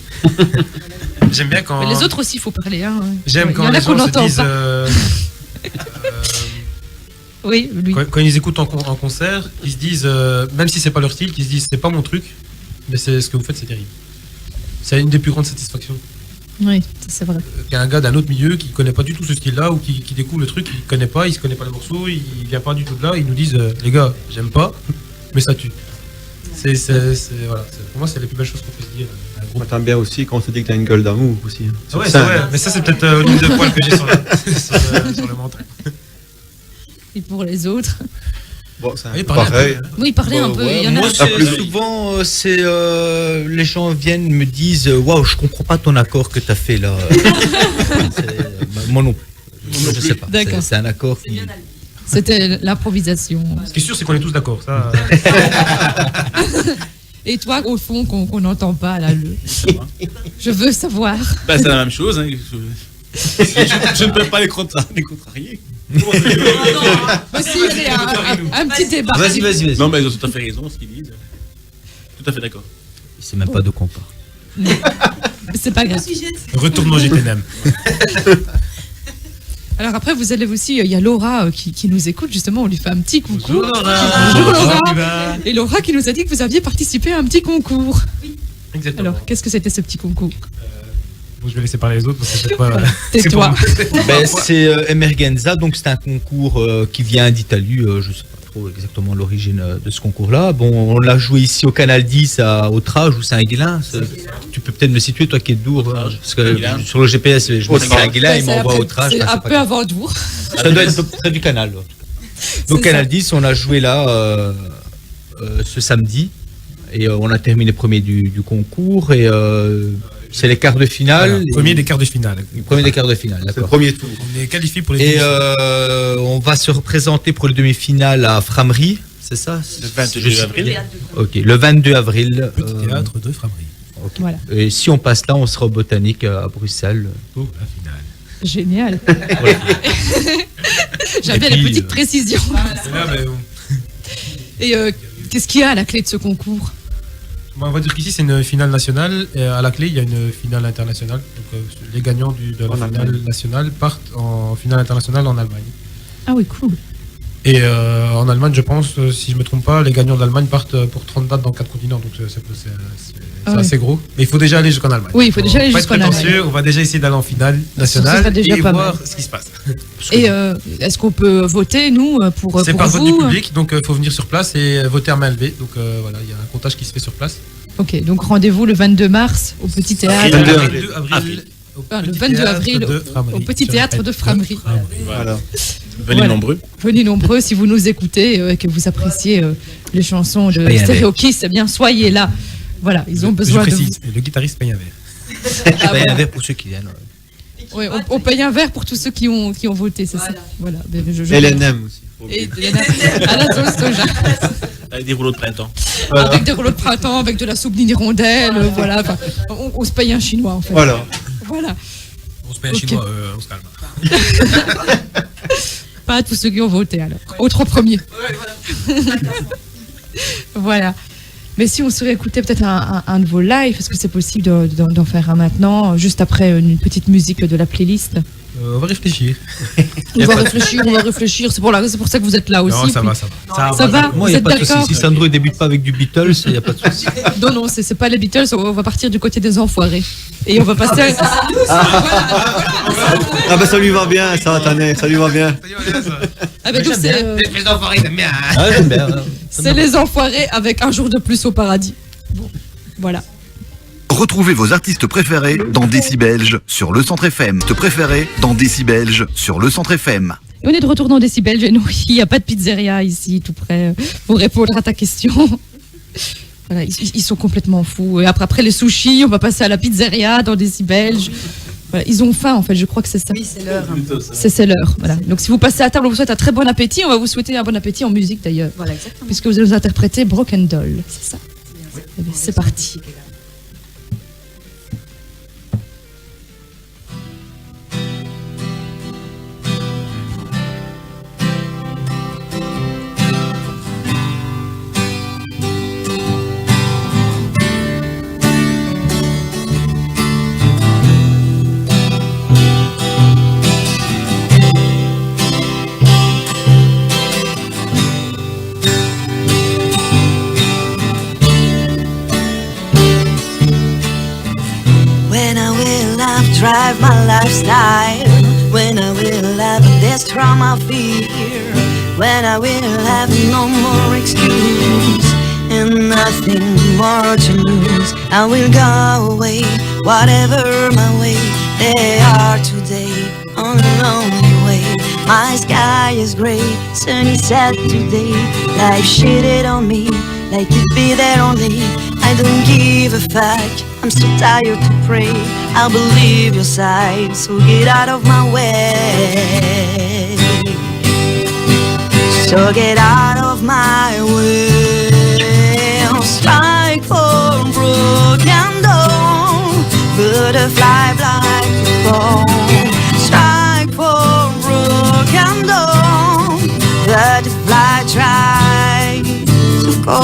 S3: J'aime bien quand...
S2: Mais les autres aussi, il faut parler. Hein.
S3: J'aime
S2: Il y
S3: quand
S2: en a
S3: les
S2: qu'on
S3: gens se
S2: n'entend
S3: disent...
S2: pas. Oui, lui.
S3: Quand ils écoutent en concert, ils se disent, même si c'est pas leur style, qu'ils se disent c'est pas mon truc, mais c'est ce que vous faites, c'est terrible. C'est une des plus grandes satisfactions.
S2: Oui, ça, c'est vrai.
S3: Qu'il y a un gars d'un autre milieu qui connaît pas du tout ce style-là ou qui découvre le truc, il connaît pas, il se connaît pas le morceau, il vient pas du tout de là, ils nous disent les gars, j'aime pas, mais ça tue. Voilà, pour moi, c'est les plus belles choses qu'on peut se dire. Un groupe.
S4: Moi, t'aimes bien aussi quand on te dit que t'as une gueule d'amour aussi. Hein.
S3: Ah ouais,
S4: Sur
S3: c'est
S4: scène.
S3: vrai, mais ça, c'est peut-être l'une de poils que j'ai sur le menton.
S2: Et pour les autres?
S4: Bon, c'est un
S3: Oui,
S4: peu
S3: parlez un
S4: pareil.
S3: peu.
S2: Oui, parlez un peu.
S5: Ouais,
S2: Il y en a
S5: moi,
S2: un
S5: c'est
S2: peu.
S5: souvent, les gens viennent me disent waouh, je comprends pas ton accord que tu as fait là. Moi non plus. Je sais pas.
S2: D'accord.
S5: C'est un accord qui.
S2: C'était l'improvisation.
S3: Ce qui est sûr, c'est qu'on est tous d'accord. Ça,
S2: Et toi, au fond, qu'on n'entend pas là, je veux savoir.
S9: Bah, c'est la même chose. Hein. Je ne peux pas les contrarier.
S2: Aussi, il y a un petit débat.
S5: Vas-y.
S9: Non, mais ils ont tout à fait raison ce qu'ils disent. Tout à fait d'accord.
S5: Il sait même pas de quoi on parle.
S2: C'est pas grave.
S3: retourne manger tes nems.
S2: Alors après, vous allez aussi, il y a Laura qui nous écoute, justement, on lui fait un petit coucou.
S3: Bonjour Laura.
S2: Bonjour Laura.
S3: Comment tu vas ?
S2: Et Laura qui nous a dit que vous aviez participé à un petit concours.
S3: Exactement.
S2: Alors, qu'est-ce que c'était ce petit concours?
S3: Bon, je vais laisser parler les autres parce que c'est pas.
S2: Tais-toi.
S5: Ben, c'est Emergenza, donc c'est un concours qui vient d'Italie. Je sais pas trop exactement l'origine de ce concours-là. Bon, on l'a joué ici au Canal 10 à Autrage ou Saint-Guilain. Tu peux peut-être me situer, toi qui es de Dour, hein, parce que
S9: Saint-Guilain.
S5: sur le GPS, je me dis Saint-Guilain, il m'envoie à Autrage.
S2: C'est
S5: enfin,
S2: un
S5: c'est pas
S2: peu
S5: grave.
S2: avant Dour.
S5: Ça doit être près du canal. En tout cas. Donc
S2: C'est
S5: Canal
S2: ça.
S5: 10, on a joué là ce samedi et on a terminé premier du concours et c'est les quarts de finale.
S3: Voilà, premier des quarts de finale.
S5: Le premier des quarts de finale,
S4: C'est le
S5: d'accord.
S4: premier tour.
S3: On est qualifié pour les.
S5: Et on va se représenter pour le demi-finale à Framery, c'est ça?
S9: Le 22 avril.
S5: Ok, le 22 avril.
S3: Petit théâtre de Framery.
S5: Ok.
S2: Voilà.
S5: Et si on passe là, on sera au Botanique à Bruxelles.
S3: Pour la finale.
S2: Génial.
S5: Voilà.
S2: J'aime bien
S5: Et
S2: les
S5: puis,
S2: petites précisions.
S3: Mais là, mais,
S2: Et qu'est-ce qu'il y a à la clé de ce concours?
S3: on va dire qu'ici c'est une finale nationale et à la clé il y a une finale internationale. Donc les gagnants de la
S4: En
S3: finale
S4: Allemagne.
S3: nationale partent en finale internationale en Allemagne.
S2: Ah oui, cool.
S3: Et en Allemagne, je pense, si je me trompe pas, les gagnants d'Allemagne partent pour 30 dates dans 4 continents. Donc c'est
S2: Ah ouais.
S3: assez gros. Mais il faut déjà aller jusqu'en Allemagne.
S2: Oui, il faut déjà aller
S3: pas
S2: jusqu'en
S3: être
S2: Allemagne.
S3: prétentieux, on va déjà essayer d'aller en finale nationale
S2: serait déjà
S3: et
S2: pas
S3: voir
S2: mal.
S3: ce qui se passe.
S2: Et est-ce qu'on peut voter, nous, pour
S3: C'est
S2: pour
S3: par vote
S2: vous
S3: du public, donc il faut venir sur place et voter à main levée. Donc voilà, il y a un comptage qui se fait sur place.
S2: Ok, donc rendez-vous le 22 mars au Petit Théâtre.
S4: 22
S3: avril. Au
S2: Ah, le
S3: Petit
S2: 22
S3: Théâtre
S2: avril
S3: de Framery.
S2: au Petit
S3: Je
S2: Théâtre
S3: répète,
S2: de Framery.
S4: Voilà.
S9: Venez
S2: Voilà.
S9: nombreux.
S2: Venez nombreux si vous nous écoutez et que vous appréciez les chansons de
S5: paye un
S2: Stereo Kiss, eh bien soyez là. Voilà, ils ont besoin
S3: Je
S2: de vous.
S3: précise, le guitariste paye un verre.
S2: Ah,
S5: Ben,
S2: voilà.
S5: un verre pour ceux qui viennent.
S2: Ouais, on paye un verre pour tous ceux qui ont voté, c'est ça. Voilà. Ben,
S4: Et les NEM aussi. Faut
S2: Et
S4: oublier.
S2: à la sauce soja.
S9: Avec des rouleaux de printemps.
S2: Avec des rouleaux de printemps, avec de la soupe d'hirondelle, voilà. Enfin, on se paye un chinois en fait.
S4: Voilà.
S2: Voilà.
S3: On se paye un
S2: Ok.
S3: chinois, on se calme.
S2: Pas à tous ceux qui ont voté alors. Aux 3 premiers. Voilà. Mais si on se réécoutait peut-être un de vos lives, est-ce que c'est possible d'en faire un maintenant, juste après une petite musique de la playlist?
S3: On va réfléchir.
S2: On va réfléchir. C'est pour ça que vous êtes là aussi.
S3: Non, ça
S2: puis-
S3: va.
S2: Ça va,
S5: Moi,
S2: vous
S5: il n'y a
S2: êtes
S5: pas de souci.
S2: d'accord?
S5: Si Sandro ne débute pas avec du Beatles, il n'y a pas de souci.
S2: Non, c'est pas les Beatles, on va partir du côté des enfoirés. Et on va passer à...
S4: Ah bah ça lui va bien, ça, Tanet, ça lui va bien.
S2: Ah, bah, donc, c'est
S1: Les enfoirés, t'aimes bien, hein?
S5: Ah, j'aime bien.
S2: c'est les enfoirés avec un jour de plus au paradis. Bon, voilà.
S6: Retrouvez vos artistes préférés dans Décibelge sur le Centre FM. Te préférés dans Décibelge sur le Centre FM.
S2: Et on est de retour dans Décibelge et non, il n'y a pas de pizzeria ici, tout près, pour répondre à ta question. Voilà, ils sont complètement fous. Et après les sushis, on va passer à la pizzeria dans Décibelge. Voilà, ils ont faim en fait, je crois que c'est ça.
S8: Oui, c'est l'heure.
S2: C'est l'heure. Voilà. Donc si vous passez à table, on vous souhaite un très bon appétit. On va vous souhaiter un bon appétit en musique d'ailleurs.
S8: Voilà, exactement.
S2: Puisque vous allez nous interpréter Broken Doll, c'est ça? Eh bien, c'est parti.
S7: When I will have drive my lifestyle, when I will have destroy my fear, when I will have no more excuse and nothing more to lose, I will go away, whatever my way. They are today on a lonely way. My sky is gray, sunny sad today. Life shitted on me, like it be there only. I don't give a fuck, I'm so tired to pray. I'll believe your side, so get out of my way. So get out of my way. I'll strike for broken dawn, butterfly fly to fall. Strike for broken dawn, butterfly try to go.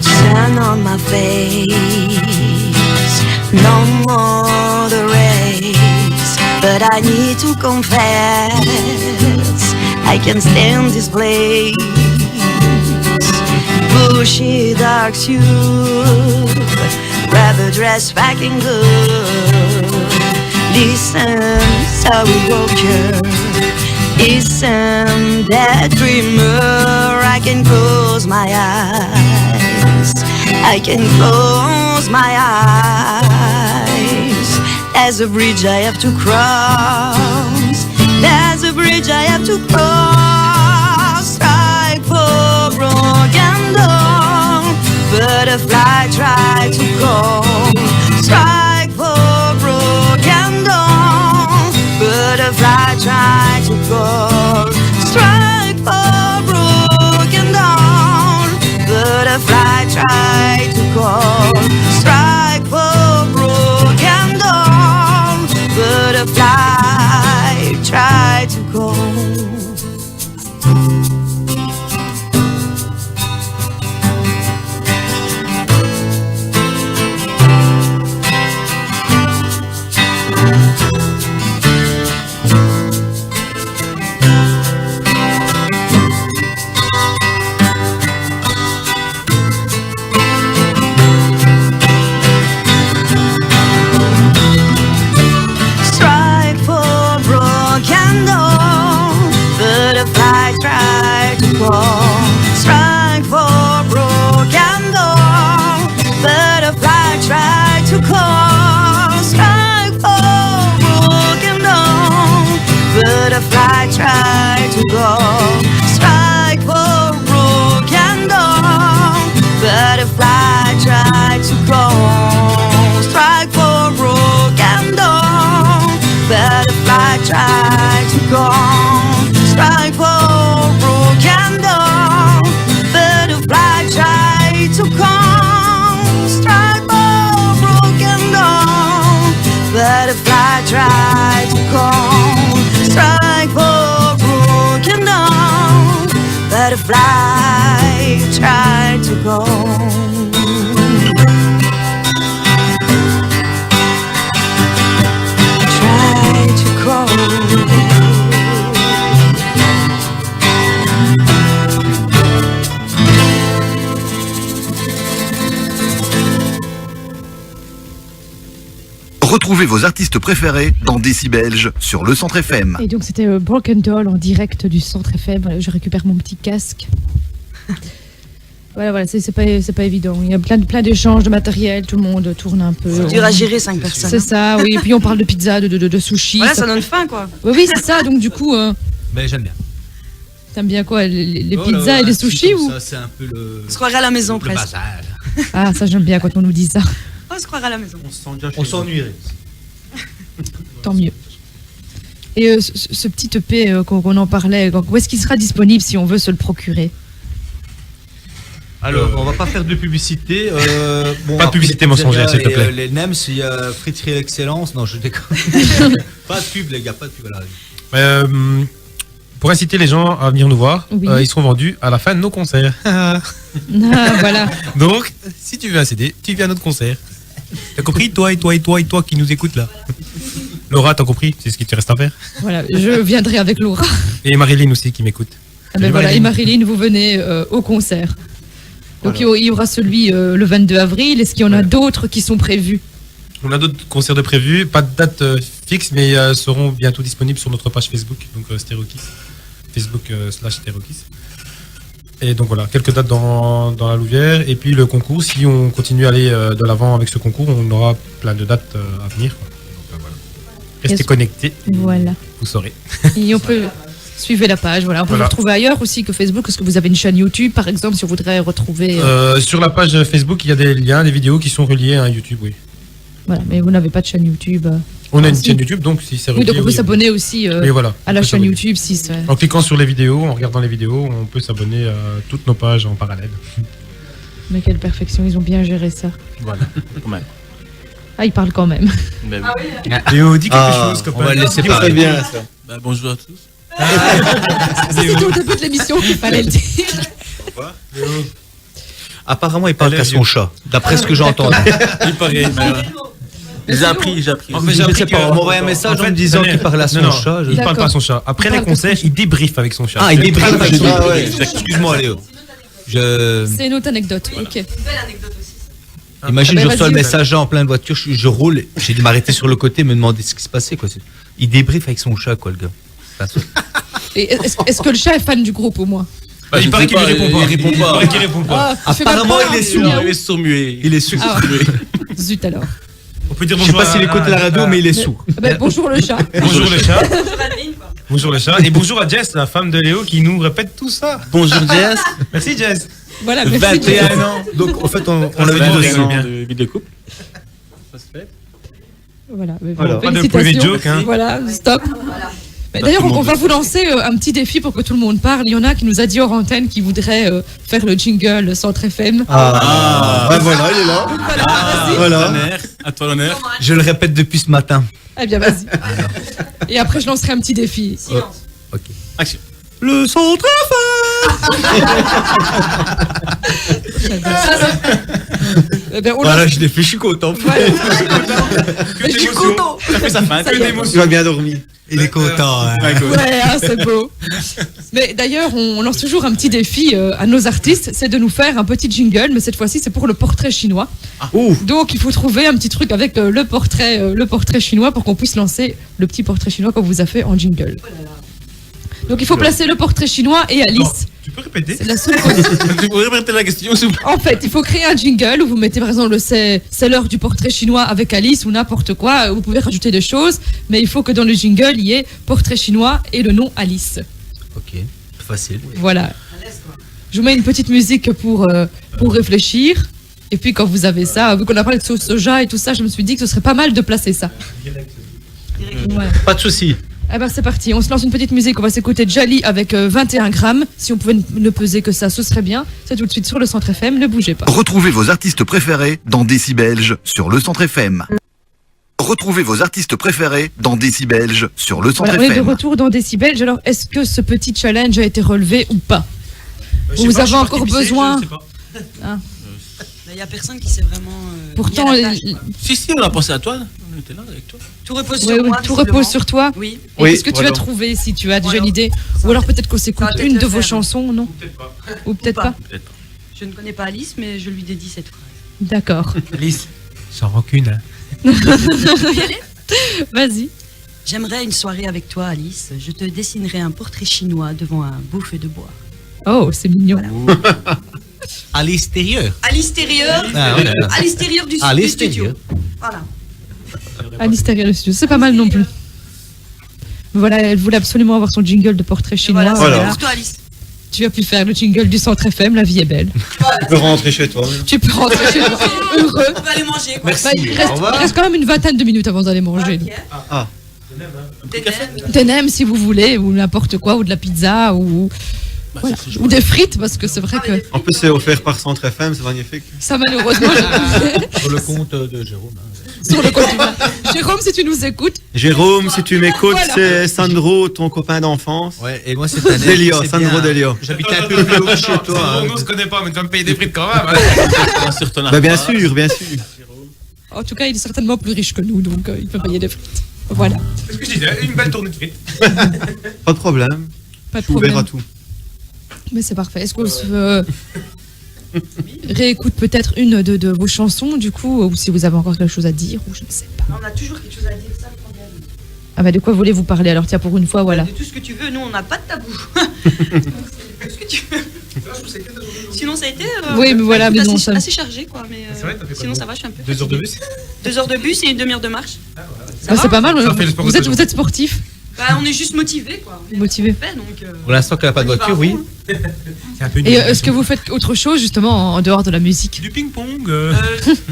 S7: Sun on my face, no more the rays, but I need to confess, I can't stand this place. Bushy dark suit, grab a dress packing good. Listen, sorry walker, listen, that dreamer. I can close my eyes, I can close my eyes. There's a bridge I have to cross, there's a bridge I have to cross. Strike for broken dawn, butterfly try to call. Strike for broken dawn, butterfly try to call. Strike for broken dawn, butterfly try to call. Strike for broken dawn, butterfly try to call. Butterfly try to come, strike for a broken door. Butterfly try to come, strike for a broken door. Butterfly try to come, strike for a broken door. Butterfly try to go.
S6: Retrouvez vos artistes préférés dans Décibelge sur le Centre FM.
S2: Et donc c'était Broken Doll en direct du Centre FM. Je récupère mon petit casque. Voilà, c'est pas évident. Il y a plein d'échanges de matériel, tout le monde tourne un peu.
S7: C'est dur à gérer 5 personnes.
S2: C'est ça, oui. Et puis on parle de pizza, de sushi.
S7: Voilà, ça donne faim, quoi.
S2: Oui, c'est ça. Donc du coup,
S5: Mais j'aime bien.
S2: t'aimes bien quoi, les pizzas et les sushis ou
S5: Ça, c'est un peu le.
S7: On se croirait à la maison,
S5: le
S7: presque.
S5: bazar.
S2: Ah, ça j'aime bien quand on nous dit ça.
S7: On se croirait à la maison.
S4: On s'ennuierait.
S2: Tant mieux. Et ce petit EP qu'on en parlait, où est-ce qu'il sera disponible si on veut se le procurer?
S5: Alors, on va pas faire de publicité.
S3: Pas de publicité mensongère, s'il te plaît.
S5: Les NEMS, il y a Friterie Excellence. Non, je déconne. Pas de pub, les gars, pas de pub. Voilà.
S3: Pour inciter les gens à venir nous voir,
S2: Oui.
S3: ils seront vendus à la fin de nos concerts.
S2: Ah, voilà.
S3: Donc, si tu veux un CD, tu viens à notre concert. T'as compris, toi qui nous écoutes là. Laura, t'as compris? C'est ce qu'il te reste à faire.
S2: Voilà, je viendrai avec Laura.
S3: Et Marilyn aussi qui m'écoute.
S2: Ah ben voilà, et Marilyn, vous venez au concert. Donc il y aura celui le 22 avril. Est-ce qu'il y en a d'autres qui sont prévus?
S3: On a d'autres concerts de prévus, pas de date fixe, mais seront bientôt disponibles sur notre page Facebook, donc Stereokiss, Facebook/Stereokiss. Et donc voilà, quelques dates dans la Louvière. Et puis le concours, si on continue à aller de l'avant avec ce concours, on aura plein de dates à venir. Quoi. Donc, voilà. Restez connectés,
S2: Voilà.
S3: vous saurez.
S2: Et on peut suivre la page. Voilà, on peut
S3: Voilà.
S2: vous retrouver ailleurs aussi que Facebook. Est-ce que vous avez une chaîne YouTube, par exemple, si on voudrait retrouver
S3: Sur la page Facebook, il y a des liens, des vidéos qui sont reliées à YouTube, oui.
S2: Voilà, mais vous n'avez pas de chaîne YouTube.
S3: On a une
S2: si.
S3: chaîne YouTube, donc si c'est
S2: Oui,
S3: relié...
S2: donc on peut s'abonner aussi
S3: Et voilà,
S2: à la
S3: on peut
S2: chaîne
S3: s'abonner.
S2: YouTube si c'est.
S3: En cliquant sur les vidéos, en regardant les vidéos, on peut s'abonner à toutes nos pages en parallèle.
S2: Mais quelle perfection, ils ont bien géré ça.
S9: Voilà, quand même.
S2: Ah, ils parlent quand même.
S9: Mais oui.
S3: Léo, dis quelque
S4: Ah,
S3: chose, copain.
S5: On va le laisser
S4: C'est
S5: parler.
S4: bien ça.
S9: Bah, bonjour à tous.
S2: C'était au début de l'émission qu'il fallait le dire.
S5: Apparemment, il parle qu'à son chat, d'après ce que j'ai entendu.
S9: Il paraît, mais voilà. J'ai appris.
S3: En fait, j'ai appris
S5: On m'envoie un message en me disant qu'il parle à son
S3: non,
S5: chat.
S3: il parle pas à son chat. Après
S2: Il
S3: les
S2: parle de
S3: concerts,
S2: son chat.
S3: il débriefe avec son chat.
S5: Ah, il débriefe avec son
S4: Ah, ouais.
S5: chat. Excuse-moi, Léo.
S2: C'est une autre anecdote. Ok.
S8: Belle anecdote aussi. Ça.
S5: Imagine,
S2: Ah,
S5: je
S2: ben,
S5: reçois le
S2: vas-y.
S5: message là en pleine voiture, je roule, j'ai dû m'arrêter sur le côté, me demander ce qui se passait. Quoi. Il débriefe avec son chat, quoi, le gars. Enfin,
S2: Et est-ce que le chat est fan du groupe au moins?
S3: Bah, il paraît qu'il lui répond pas.
S9: Il répond pas.
S3: Il paraît qu'il répond pas.
S2: Ah, fais pas
S5: Apparemment,
S2: peur,
S5: il est
S2: hein,
S5: sourd.
S2: miaou.
S9: Il est sourd-muet.
S5: il est sourd.
S2: Ah, zut alors.
S3: On peut dire
S5: Je sais
S3: bonjour
S5: pas s'il
S3: à-
S5: écoute la radio, mais il est sourd.
S2: Ah ben, bonjour le chat.
S3: Bonjour le chat.
S8: Bonjour Adeline, quoi.
S3: Bonjour le chat. Et bonjour à Jess, la femme de Léo, qui nous répète tout ça.
S9: Bonjour Jess.
S3: Merci Jess.
S2: Voilà, merci.
S9: 21 ans.
S5: Donc, en fait, on
S3: On
S5: avait
S3: avait
S5: dit
S3: dit
S9: ans
S3: bien.
S9: de vie de couple. Ça se fait.
S2: Voilà, mais
S4: Voilà.
S2: bon,
S3: Pas de
S2: félicitations.
S3: private joke, hein.
S2: Voilà, stop. Mais
S9: Bah,
S2: d'ailleurs,
S9: tout le
S2: on
S9: monde
S2: va
S9: le
S2: vous lancer un petit défi pour que tout le monde parle. Il y en a qui nous a dit hors antenne qui voudrait faire le jingle Centre FM.
S4: Ah, bah voilà, il est là.
S2: Voilà, vas-y.
S4: Voilà.
S9: L'honneur. À toi l'honneur.
S5: Je le répète depuis ce matin.
S2: Eh bien, vas-y. Et après, je lancerai un petit défi.
S8: Silence.
S9: Action.
S5: Le centre
S2: Eh bien, on
S5: Voilà,
S2: lance-
S5: je l'ai fait, je suis content.
S2: Voilà.
S3: Que
S2: Je suis
S3: d'émotion.
S2: content.
S9: Ça fait sa fin.
S2: Ça y est.
S4: Tu vas bien dormir.
S5: Il est content. Hein.
S2: Ouais, hein, c'est beau. Mais d'ailleurs, on lance toujours un petit défi à nos artistes, c'est de nous faire un petit jingle, mais cette fois-ci, c'est pour le portrait chinois. Donc, il faut trouver un petit truc avec le portrait chinois pour qu'on puisse lancer le petit portrait chinois qu'on vous a fait en jingle. Donc, il faut placer le portrait chinois et
S3: Non,
S2: Alice.
S3: tu peux répéter?
S2: C'est la seule chose.
S9: Tu pourrais répéter la question, s'il vous plaît.
S2: En fait, il faut créer un jingle où vous mettez par exemple c'est l'heure du portrait chinois avec Alice ou n'importe quoi. Vous pouvez rajouter des choses, mais il faut que dans le jingle il y ait portrait chinois et le nom Alice.
S5: Ok, facile.
S2: Voilà. Je vous mets une petite musique pour réfléchir. Et puis quand vous avez ça, vu qu'on a parlé de sauce soja et tout ça, je me suis dit que ce serait pas mal de placer ça. Ouais.
S5: Pas de souci.
S2: Ah bah c'est parti, on se lance une petite musique, on va s'écouter Jali avec 21 grammes. Si on pouvait ne peser que ça, ce serait bien. C'est tout de suite sur le Centre FM, ne bougez pas.
S6: Retrouvez vos artistes préférés dans Décibelge sur le Centre FM. Retrouvez vos artistes préférés dans Décibelge sur le Centre
S2: Voilà, on est de
S6: FM.
S2: retour dans Décibelge, alors est-ce que ce petit challenge a été relevé ou pas? Vous avez encore besoin...
S8: Il n'y a personne qui s'est vraiment.
S2: Pourtant,
S8: mis à la tâche, quoi.
S9: Si, on a pensé à toi. On était là avec toi.
S8: Tout repose
S2: Ouais,
S8: sur
S2: oui,
S8: moi.
S2: tout
S8: visiblement.
S2: repose sur toi.
S8: Oui.
S2: Et
S4: Oui,
S2: qu'est-ce que tu
S4: voilà.
S2: as trouvé, si tu as déjà
S8: Voilà.
S2: une idée?
S8: Ça
S2: Ou alors peut-être qu'on
S8: Ça
S2: s'écoute
S8: va peut-être
S2: une
S8: le
S2: de vos
S8: faire.
S2: chansons, non? Ou peut-être pas.
S9: Peut-être pas.
S8: Je ne connais pas Alice, mais je lui dédie cette phrase.
S2: D'accord.
S3: Alice, sans rancune. Hein.
S8: Tu peux y aller?
S2: Vas-y.
S8: J'aimerais une soirée avec toi, Alice. Je te dessinerai un portrait chinois devant un beau feu de bois.
S2: Oh, c'est mignon.
S9: À l'extérieur.
S8: À l'extérieur.
S9: Ah, voilà.
S8: À l'extérieur du,
S9: À
S8: du
S9: l'extérieur.
S8: studio. Voilà.
S2: À l'extérieur du studio, c'est pas mal non plus. Voilà, elle voulait absolument avoir son jingle de portrait chinois.
S8: Voilà,
S4: Voilà.
S2: Voilà.
S8: pour toi, Alice.
S2: Tu as pu faire le jingle du Centre FM, la vie est belle.
S4: Tu peux rentrer chez toi.
S2: Tu peux rentrer chez toi heureux.
S8: On va aller manger, quoi.
S9: Merci.
S2: Bah, il
S9: Au revoir.
S2: reste quand même une vingtaine de minutes avant d'aller manger.
S8: Ok.
S4: Ah,
S8: Des nems.
S2: Des nems si vous voulez, ou n'importe quoi, ou de la pizza, ou, voilà.
S9: ça, c'est
S2: Ou des frites, parce que c'est vrai que
S4: en plus c'est offert par Centre FM, c'est magnifique.
S2: ça malheureusement,
S5: Sur le compte de Jérôme.
S2: sur le continent. Jérôme, si tu nous écoutes,
S4: Jérôme, si tu m'écoutes,
S2: Voilà.
S4: c'est Sandro, ton copain d'enfance.
S5: Ouais, et moi cette année.
S4: Delio,
S5: c'est
S4: Sandro
S5: bien.
S4: Delio.
S5: J'habitais un peu plus haut que chez toi.
S3: On ne se connaît pas, mais tu vas me payer des frites quand même. Hein.
S9: Sur ton
S4: Bah, bien
S9: armoire.
S4: sûr, bien sûr.
S2: en tout cas, il est certainement plus riche que nous, donc il peut payer des frites. Voilà,
S3: C'est ce que je disais, une belle tournée de frites.
S4: Pas de problème.
S2: pas de
S4: Je suis ouvert à
S2: problème.
S4: tout.
S2: Mais c'est parfait. Est-ce qu'on se réécoute peut-être une de vos chansons, du coup, ou si vous avez encore quelque chose à dire, ou je ne sais pas.
S8: On a toujours quelque chose à dire, ça le problème.
S2: Ah bah de quoi voulez-vous parler? Alors tiens, pour une fois, voilà.
S8: De tout ce que tu veux, nous on n'a pas de tabou. Tout ce que tu veux. Sinon ça a été.
S2: Oui, mais voilà, mais
S8: assez,
S2: non, ça-
S8: assez chargé quoi. Mais
S3: C'est vrai, t'as fait quoi
S8: sinon
S3: de
S8: ça
S3: beau
S8: va, je suis un peu.
S3: 2 heures de
S8: fatiguée.
S3: bus.
S8: 2 heures de bus et une demi-heure de marche. Ça
S2: Bah,
S8: va
S2: c'est pas mal.
S3: Ça fait le sport de
S2: Vous êtes sportif,
S8: Bah, on est juste motivé quoi. On est
S2: Motivé.
S8: fait, donc,
S5: Pour l'instant qu'elle n'a pas de
S8: on y va à
S5: voiture, oui.
S8: fond.
S3: C'est un peu
S2: Et
S3: nul.
S2: est-ce que vous faites autre chose justement en dehors de la musique?
S3: Du ping-pong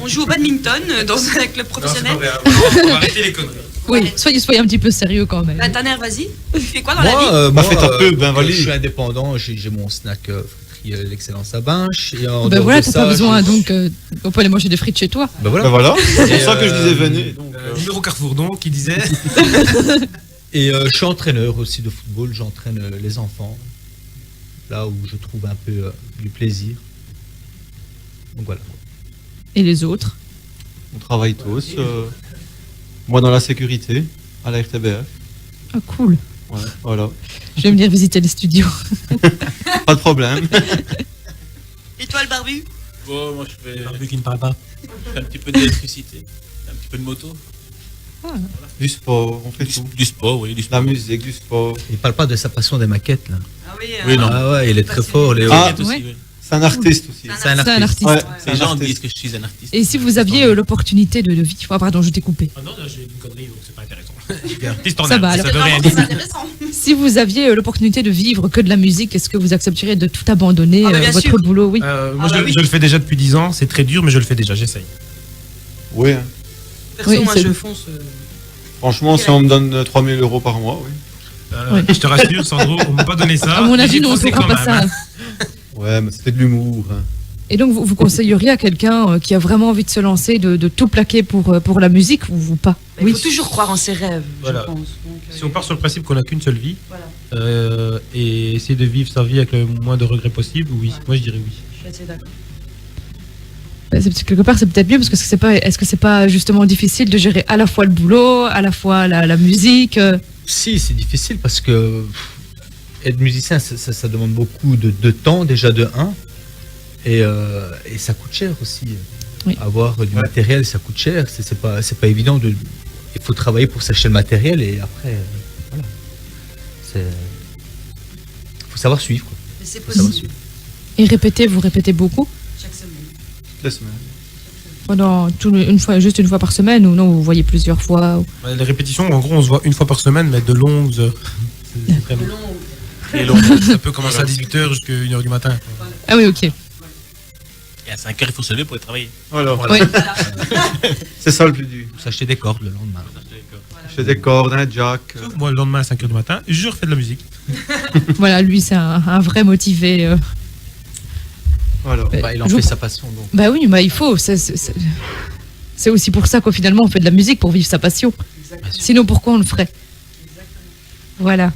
S8: On joue au badminton dans un club
S3: Non, c'est
S8: professionnel.
S3: pas vrai. On va arrêter les conneries.
S2: Oui, soyez un petit peu sérieux quand même.
S8: Bah, Tanner, vas-y. Tu fais quoi dans la vie
S4: Bah, fais ta pub, ben,
S5: je
S4: valide.
S5: suis indépendant, j'ai mon snack friterie L'Excellence à Binche. Et en
S2: Ben
S5: dehors
S2: voilà,
S5: de
S2: t'as
S5: ça,
S2: pas besoin,
S5: j'ai-
S2: donc on peut aller manger des frites chez toi.
S5: Ben voilà.
S4: Bah voilà, c'est pour
S5: Et,
S4: ça que je disais venez. Donc,
S3: Numéro Carrefour donc, qui disait.
S5: Et je suis entraîneur aussi de football, j'entraîne les enfants, là où je trouve un peu du plaisir. Donc voilà.
S2: Et les autres?
S4: on travaille tous. Moi dans la sécurité, à la RTBF.
S2: Ah cool.
S4: Ouais, voilà.
S2: Je vais venir visiter les studios.
S4: Pas de problème.
S8: Et toi le barbu?
S9: Bon, moi je fais
S3: Barbu qui ne parle pas.
S9: un petit peu d'électricité, un petit peu de moto.
S4: Du sport, on fait tout.
S9: Du sport, oui, du sport.
S4: La musique, du sport.
S5: Il parle pas de sa passion des maquettes là.
S8: Ah oui,
S9: Oui, non.
S5: Ah ouais, il est très fort, Léo.
S4: Ah,
S9: aussi,
S2: ouais.
S9: oui.
S4: C'est un artiste aussi.
S5: C'est un
S2: C'est un
S5: artiste.
S2: artiste.
S4: Ouais, c'est
S9: Les
S4: un
S9: gens disent
S4: artiste.
S9: que je suis un artiste.
S2: Et si vous aviez l'opportunité de vivre... Ah pardon, je t'ai coupé.
S3: Ah non, là, j'ai une connerie, donc c'est pas intéressant. Artiste en
S2: Ça
S3: âme,
S2: va,
S3: ça
S2: alors.
S3: veut rien
S8: C'est
S3: dire.
S8: intéressant.
S2: Si vous aviez l'opportunité de vivre que de la musique, est-ce que vous accepteriez de tout abandonner,
S8: Ah bah, bien
S2: votre
S8: sûr.
S2: boulot? Oui.
S3: Moi,
S8: Ah bah
S3: je,
S8: oui.
S3: je le fais déjà depuis 10 ans, c'est très dur, mais je le fais déjà, j'essaye.
S4: Oui, hein.
S8: Perso,
S2: Oui,
S8: moi
S2: c'est-
S8: je fonce.
S4: Franchement, si on me donne 3000 € par mois, oui.
S2: Oui.
S3: Je te rassure, Sandro, on ne m'a pas donné ça.
S2: À mon
S3: mais
S2: avis,
S3: j'y
S2: nous, on ne
S3: pensais
S2: fera
S3: quand
S2: pas
S3: même,
S2: ça.
S3: hein.
S4: Ouais, mais c'était de l'humour. Hein.
S2: Et donc, vous conseilleriez à quelqu'un qui a vraiment envie de se lancer de tout plaquer pour la musique ou pas?
S8: Il faut toujours croire en ses rêves,
S3: Voilà.
S8: je pense. Donc,
S3: Si on part sur le principe qu'on n'a qu'une seule vie,
S8: Voilà.
S3: et essayer de vivre sa vie avec le moins de regrets possible, oui. Moi, je dirais oui.
S8: Je suis assez d'accord.
S2: Quelque part, c'est peut-être mieux parce que c'est pas. Est-ce que c'est pas justement difficile de gérer à la fois le boulot, à la fois la musique?
S5: Si, c'est difficile parce que être musicien, ça demande beaucoup de temps déjà de 1 et ça coûte cher aussi.
S2: Oui.
S5: Avoir du matériel, ça coûte cher. C'est pas évident de. Il faut travailler pour s'acheter le matériel et après, voilà. Faut savoir suivre. Quoi.
S8: Mais c'est
S5: Faut savoir
S8: possible
S5: suivre.
S2: Et répéter, vous répétez beaucoup
S8: chaque semaine.
S4: Toutes les semaines.
S2: pendant juste une fois par semaine ou non, vous voyez plusieurs fois
S3: Les répétitions, en gros, on se voit une fois par semaine, mais de longues heures. C'est très long.
S8: Long.
S3: Et long. Ça peut commencer à 18h jusqu'à 1h du matin.
S2: Ah oui, ok.
S9: Et Et à 5h, il faut se lever pour aller travailler.
S4: Voilà.
S2: Oui.
S4: C'est ça le plus dur.
S5: Vous achetez des cordes le lendemain.
S4: Je fais des cordes, un jack.
S3: Moi, le lendemain à 5h du matin, je refais de la musique.
S2: Voilà, lui, c'est un vrai motivé.
S4: Voilà.
S5: Bah, il en
S2: je
S5: fait
S2: vous-
S5: sa passion donc.
S2: Bah oui, bah il faut. C'est aussi pour ça qu'au finalement, on fait de la musique pour vivre sa passion. Sinon, pourquoi on le ferait? Voilà.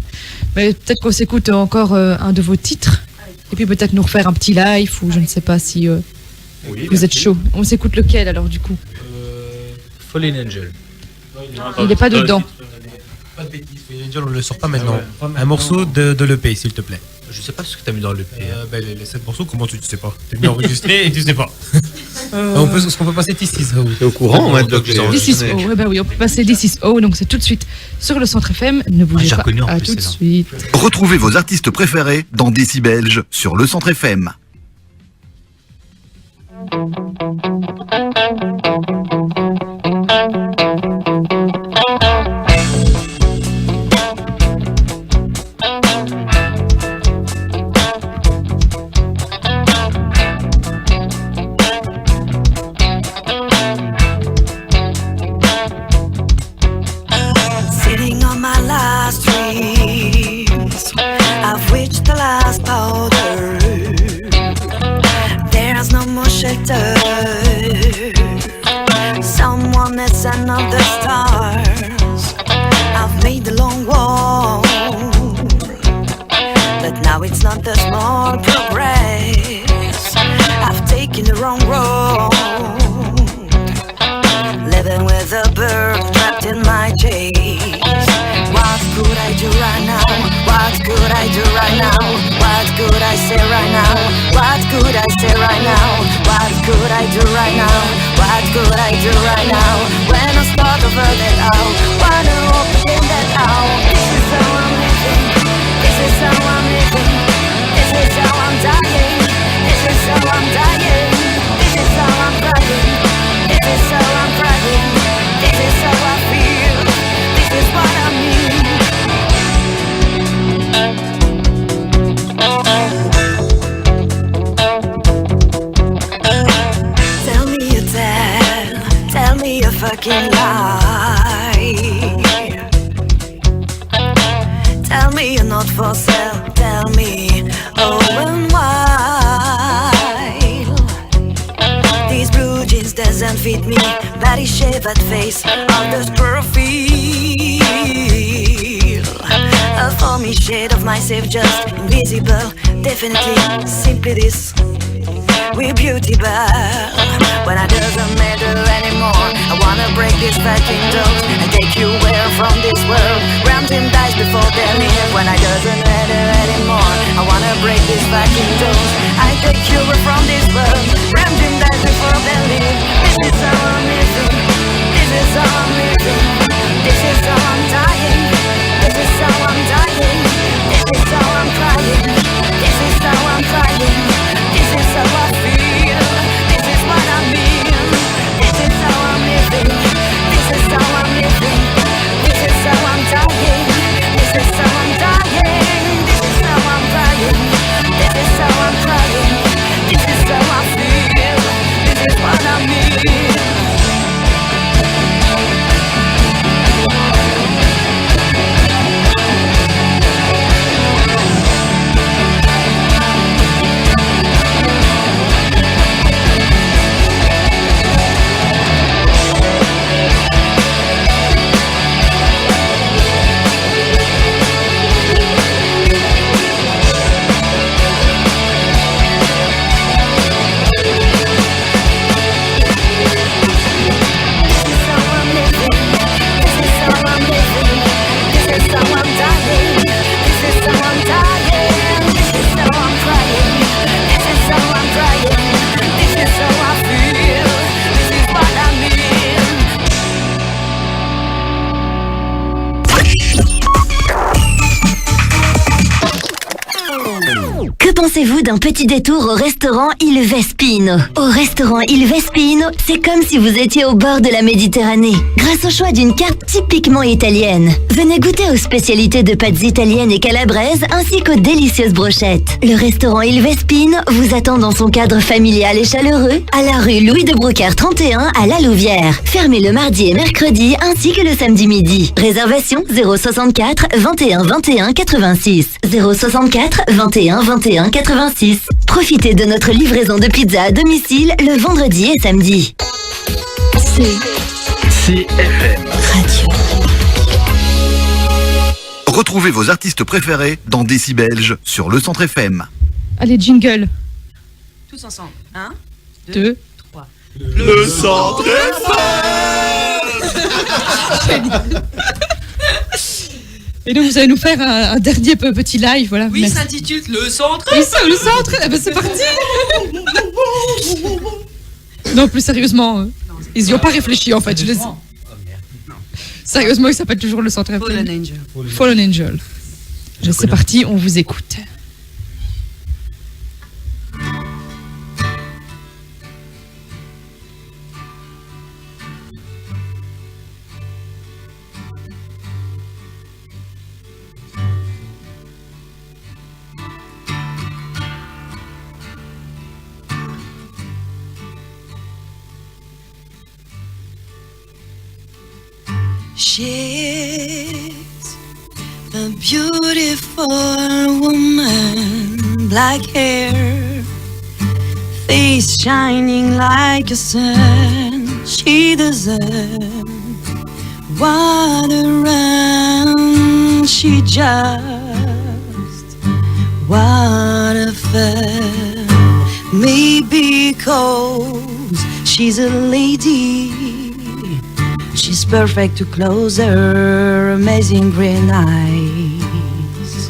S2: Mais peut-être qu'on s'écoute encore un de vos titres. Et puis peut-être nous refaire un petit live ou je ne sais pas si vous êtes chaud. On s'écoute lequel alors du coup?
S5: Fallen Angel.
S2: Il n'est pas dedans.
S3: Pas de bêtises, Angel, on ne le sort pas maintenant. Un morceau de l'EP, s'il te plaît.
S5: Je sais pas ce que tu as mis dans le P.
S3: Les 7 morceaux, comment tu ne sais pas? T'es bien enregistré et tu sais pas. Est-ce qu'on peut passer This Is How?
S4: T'es au courant, ouais, de
S2: This is O. Eh ben oui, on peut passer This is O. Donc c'est tout de suite sur le Centre FM. Ne bougez
S5: j'ai
S2: pas.
S5: reconnu en
S2: À
S5: plus,
S2: tout de
S5: celle-là.
S2: suite.
S6: Retrouvez vos artistes préférés dans Décibelge sur le Centre FM.
S7: Sitting on my last dreams, I've reached the last powder. There's no more shelter. Someone has sent out the stars. I've made the long walk, but now it's not the small progress. I've taken the wrong road, living with a bird trapped in my cage. What could I do right now? What could I do right now? What could I say right now? What could I say right now? What could I do right now? What could I do right now? When I start to burn it out, wanna open that out. This is how I'm living. This is how I'm living. This is how I'm dying. This is how I'm dying. This is how I'm crying. This is how I'm crying. This is how I feel. This is what I mean. Tell me a tell me a fucking lie. Tell me you're not for sale. Tell me, oh and why. These blue jeans doesn't fit me. Body shape and face, all those profile. A foamy shade of myself, just invisible. Definitely, simply this. We're beauty, but when it doesn't matter anymore, I wanna break this fucking dose and take you away from this world. Random dies before they leave. When it doesn't matter anymore, I wanna break this fucking dose. I take you away from this world. Random dies before they leave. This is how I'm living. This is how I'm living. This is how I'm dying. This is how I'm dying. This is how I'm crying. This is how I'm crying. This is how I feel. This is what I mean. This is how I'm living. This is how I'm living. This is how I'm dying. This is how I'm dying. This is how I'm crying. This is how I'm crying. This is how I feel. This is what I mean.
S10: d'un petit détour au restaurant Il Vespino. Au restaurant Il Vespino, c'est comme si vous étiez au bord de la Méditerranée. Grâce au choix d'une carte typiquement italienne. Venez goûter aux spécialités de pâtes italiennes et calabraises ainsi qu'aux délicieuses brochettes. Le restaurant Il Vespino vous attend dans son cadre familial et chaleureux à la rue Louis de Brocaire 31 à La Louvière. Fermé le mardi et mercredi ainsi que le samedi midi. Réservation 064 21 21 86. 064 21 21 86. Profitez de notre livraison de pizza à domicile le vendredi et samedi.
S6: CFM
S10: Radio.
S6: Retrouvez vos artistes préférés dans Décibelge sur le Centre FM.
S2: Allez, jingle.
S8: Tous ensemble. 1,
S2: 2,
S8: 3.
S9: Le Centre
S2: Et donc vous allez nous faire un dernier petit live, voilà.
S8: Oui,
S2: Merci.
S8: ça s'intitule Le Centre.
S2: Oui, ça, le centre, eh ben, c'est parti. Non, plus sérieusement, ils n'y ont pas réfléchi en fait. Sérieusement, il s'appelle toujours le centre.
S8: Fallen Angel.
S2: Fallen Angel. C'est parti, on vous écoute.
S7: She's a beautiful woman, black hair, face shining like a sun. She doesn't want around, she just wanna fun. Maybe 'cause she's a lady, she's perfect to close her amazing green eyes.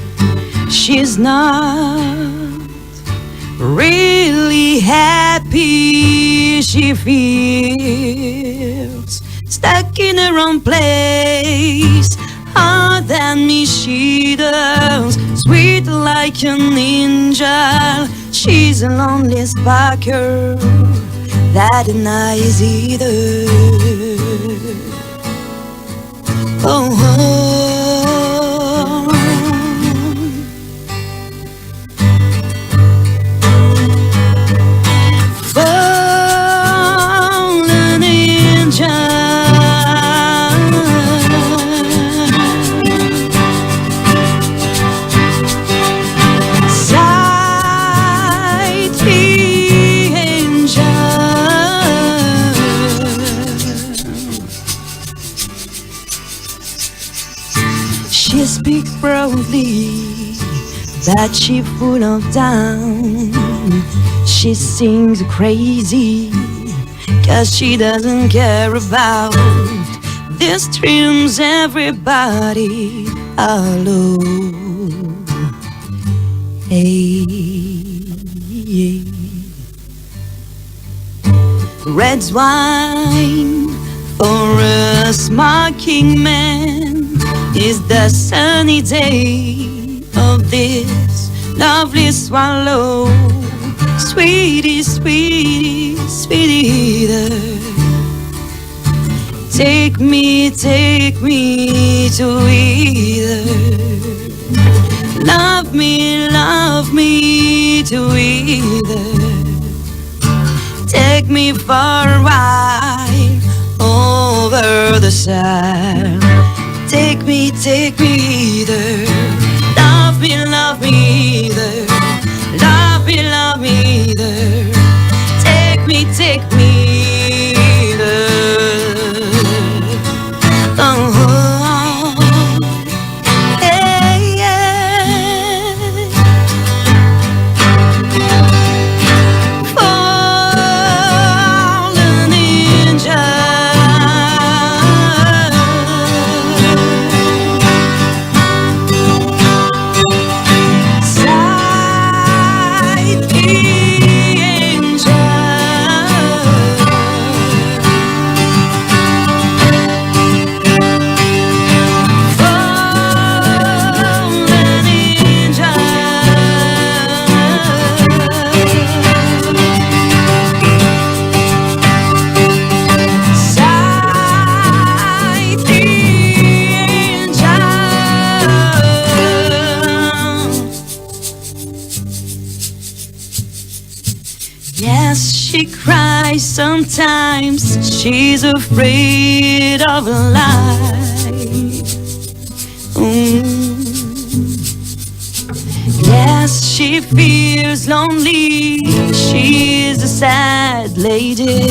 S7: She's not really happy, she feels stuck in her own place. More than me she does, sweet like an angel. She's a lonely sparker that denies either. Oh, fallen angel, sight angel. She speaks proudly, but she full of down. She sings crazy, 'cause she doesn't care about these dreams everybody alone. Hey, red wine for a smoking man is the sunny day of this lovely swallow. Sweetie, sweetie, sweetie, take me to either. Love me to either. Take me for a while over the side. Take me either. Love me either. Love me either. Take me either. Oh, hey, yeah. Fallen angel. she cries sometimes. She's afraid of life. Yes, she feels lonely. She's a sad lady.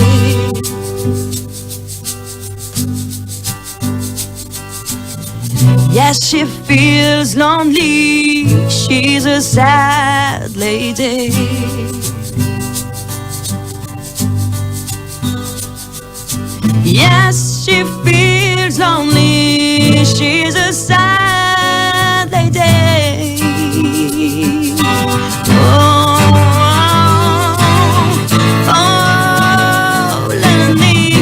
S7: Yes, she feels lonely. She's a sad lady. Yes, she feels lonely. She's a sad lady. Oh, oh, lonely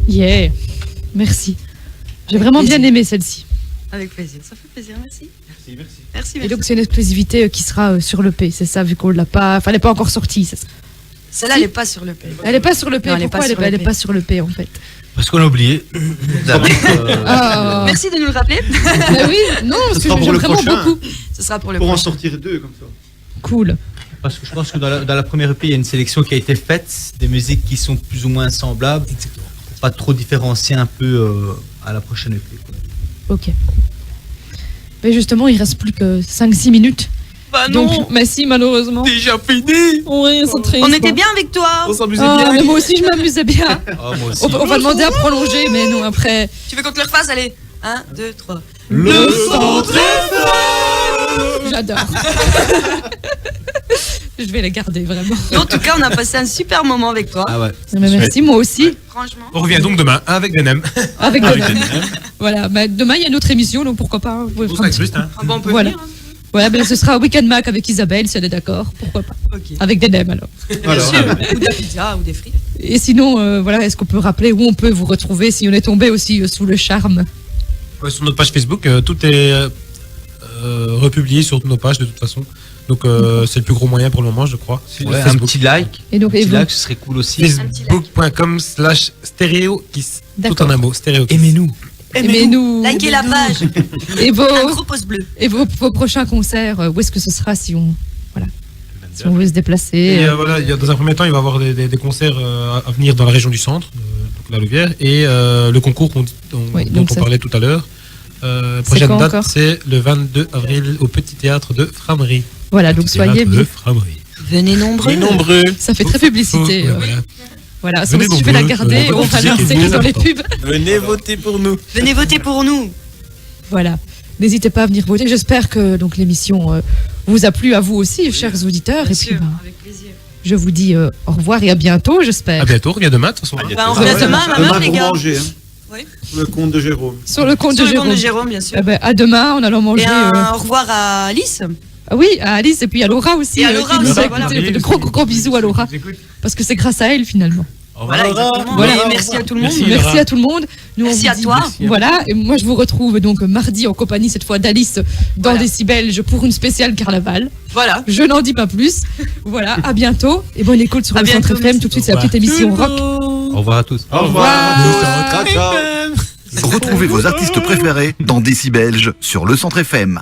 S2: Yeah, merci. J'ai vraiment bien aimé celle-ci.
S8: Avec plaisir, ça fait plaisir, merci.
S4: Merci, merci.
S8: Merci,
S2: Et
S8: merci.
S2: donc c'est une exclusivité qui sera sur l'EP, c'est ça, vu qu'on l'a pas, enfin elle n'est pas encore sortie.
S8: Celle-là, elle n'est pas sur le P.
S2: Elle n'est pas sur l'EP.
S8: Non, elle est
S2: Pourquoi
S8: pas
S2: elle
S8: sur
S2: n'est
S8: l'EP.
S2: pas sur l'EP en fait?
S5: Parce qu'on a oublié.
S2: Ah.
S8: Merci de nous le rappeler.
S2: Mais oui, non, parce que
S4: sera pour
S2: j'aime
S4: le
S2: vraiment
S4: prochain.
S2: beaucoup.
S8: Ce sera pour le
S4: Pour en
S8: prochain.
S4: sortir 2 comme ça.
S2: Cool.
S5: Parce que je pense que dans la première EP, il y a une sélection qui a été faite, des musiques qui sont plus ou moins semblables, pour pas trop différencier un peu à la prochaine EP. quoi.
S2: Ok. Mais justement, il reste plus que 5-6 minutes.
S8: Bah non.
S2: Donc, mais si, malheureusement.
S9: Déjà fini.
S2: Oui, c'est triste.
S8: On était bien avec toi.
S9: On s'amusait
S2: Ah,
S9: bien.
S2: mais moi aussi, je m'amusais bien.
S5: Oh, moi aussi.
S2: On va demander à prolonger, mais non, après.
S8: Tu veux qu'on te le refasse? Allez. 1, 2, 3.
S9: Le centre
S2: J'adore. Je vais les garder, vraiment.
S8: En tout cas, on a passé un super moment avec toi.
S5: Ah ouais.
S2: Mais merci, moi aussi.
S8: Franchement.
S3: On revient donc demain avec des nems.
S2: Avec
S3: Avec
S2: demain.
S3: des nems.
S2: Voilà, bah, demain, il y a une autre émission, donc pourquoi pas. Vous pouvez
S3: Pour
S2: faire un
S3: ça
S2: petit-
S3: existe, hein.
S8: Ah bon, on peut
S2: Voilà.
S8: venir. Hein.
S2: Voilà, ben ce sera Weekend Mac avec Isabelle, si elle est d'accord. Pourquoi pas.
S8: Ok.
S2: Avec des nems, alors.
S4: Alors,
S8: Ou de la pizza ou des frites.
S2: Et sinon, voilà, est-ce qu'on peut rappeler où on peut vous retrouver si on est tombé aussi sous le charme?
S3: Ouais, sur notre page Facebook, tout est republié sur nos pages de toute façon. Donc c'est le plus gros moyen pour le moment, je crois. C'est
S5: Ouais, un
S3: Facebook.
S5: petit like.
S2: Et donc,
S5: Un
S2: et
S5: petit
S2: vous-
S5: like, ce serait cool aussi.
S3: Facebook.com/stéréokiss. Tout
S2: D'accord.
S3: en un mot, stéréokiss.
S5: Aimez-nous.
S2: Aimez-nous.
S8: Likez la page.
S2: Et vos,
S8: Un gros pouce bleu.
S2: et vos prochains concerts, où est-ce que ce sera si on, voilà, si on veut se déplacer?
S3: Et voilà, dans un premier temps, il va y avoir des concerts à venir dans la région du centre, donc la Louvière, et le concours
S2: Oui,
S3: dont
S2: donc
S3: on
S2: ça-
S3: parlait tout à l'heure.
S2: C'est
S3: Prochaine
S2: quand
S3: date,
S2: encore
S3: c'est le 22 avril au Petit Théâtre de Framery.
S2: Voilà, donc
S3: Petit
S2: soyez
S3: Théâtre de
S2: bien.
S3: Framery.
S8: Venez nombreux.
S3: nombreux.
S2: Ça fait très publicité.
S3: Voilà.
S2: Voilà,
S3: Venez
S2: si je vais la
S3: nombreux,
S2: garder,
S3: on
S2: on va
S3: va
S2: l'insérer
S3: diffuser
S2: dans les
S3: important.
S2: pubs.
S9: Venez voter pour nous.
S8: Venez voter pour nous.
S2: Voilà. N'hésitez pas à venir voter. J'espère que donc l'émission vous a plu à vous aussi, chers auditeurs.
S8: Bien
S2: Et puis,
S8: sûr,
S2: bah,
S8: avec plaisir.
S2: je vous dis au revoir et à bientôt,
S3: À
S2: j'espère.
S3: bientôt, reviens demain de toute façon.
S8: Bah, on revient demain, ma
S4: demain
S8: meuf, les
S4: pour
S8: gars.
S4: manger, hein.
S8: Oui.
S4: Sur le compte de Jérôme.
S2: Sur le compte
S8: Sur
S2: de
S8: le compte
S2: Jérôme.
S8: de Jérôme, bien sûr.
S2: Eh ben, à demain, en allant manger.
S8: Et un au revoir à Alice.
S2: Ah oui, à Alice et puis à Laura aussi.
S8: Et à Laura
S2: qui nous
S8: aussi,
S2: a
S8: voilà.
S2: écoutés. De gros bisous à Laura. Parce que c'est grâce à elle finalement.
S8: Voilà, exactement.
S2: Voilà.
S8: Et merci à tout le monde.
S3: Merci.
S2: Merci
S3: Laura.
S2: à tout le monde. Nous, on
S8: Merci
S2: vous
S8: à
S2: dit-
S8: toi.
S2: Voilà, et moi je vous retrouve donc mardi en compagnie cette fois d'Alice dans
S8: Voilà.
S2: Décibelge pour une spéciale carnaval.
S8: Voilà.
S2: Je n'en dis pas plus. Voilà, à bientôt et bonne écoute sur
S8: À
S2: le Centre
S8: bientôt,
S2: FM. Tout de suite, c'est la petite émission rock.
S5: Au revoir à tous.
S4: Au revoir. Ciao, ciao.
S6: Retrouvez vos artistes préférés dans Décibelge sur le Centre FM.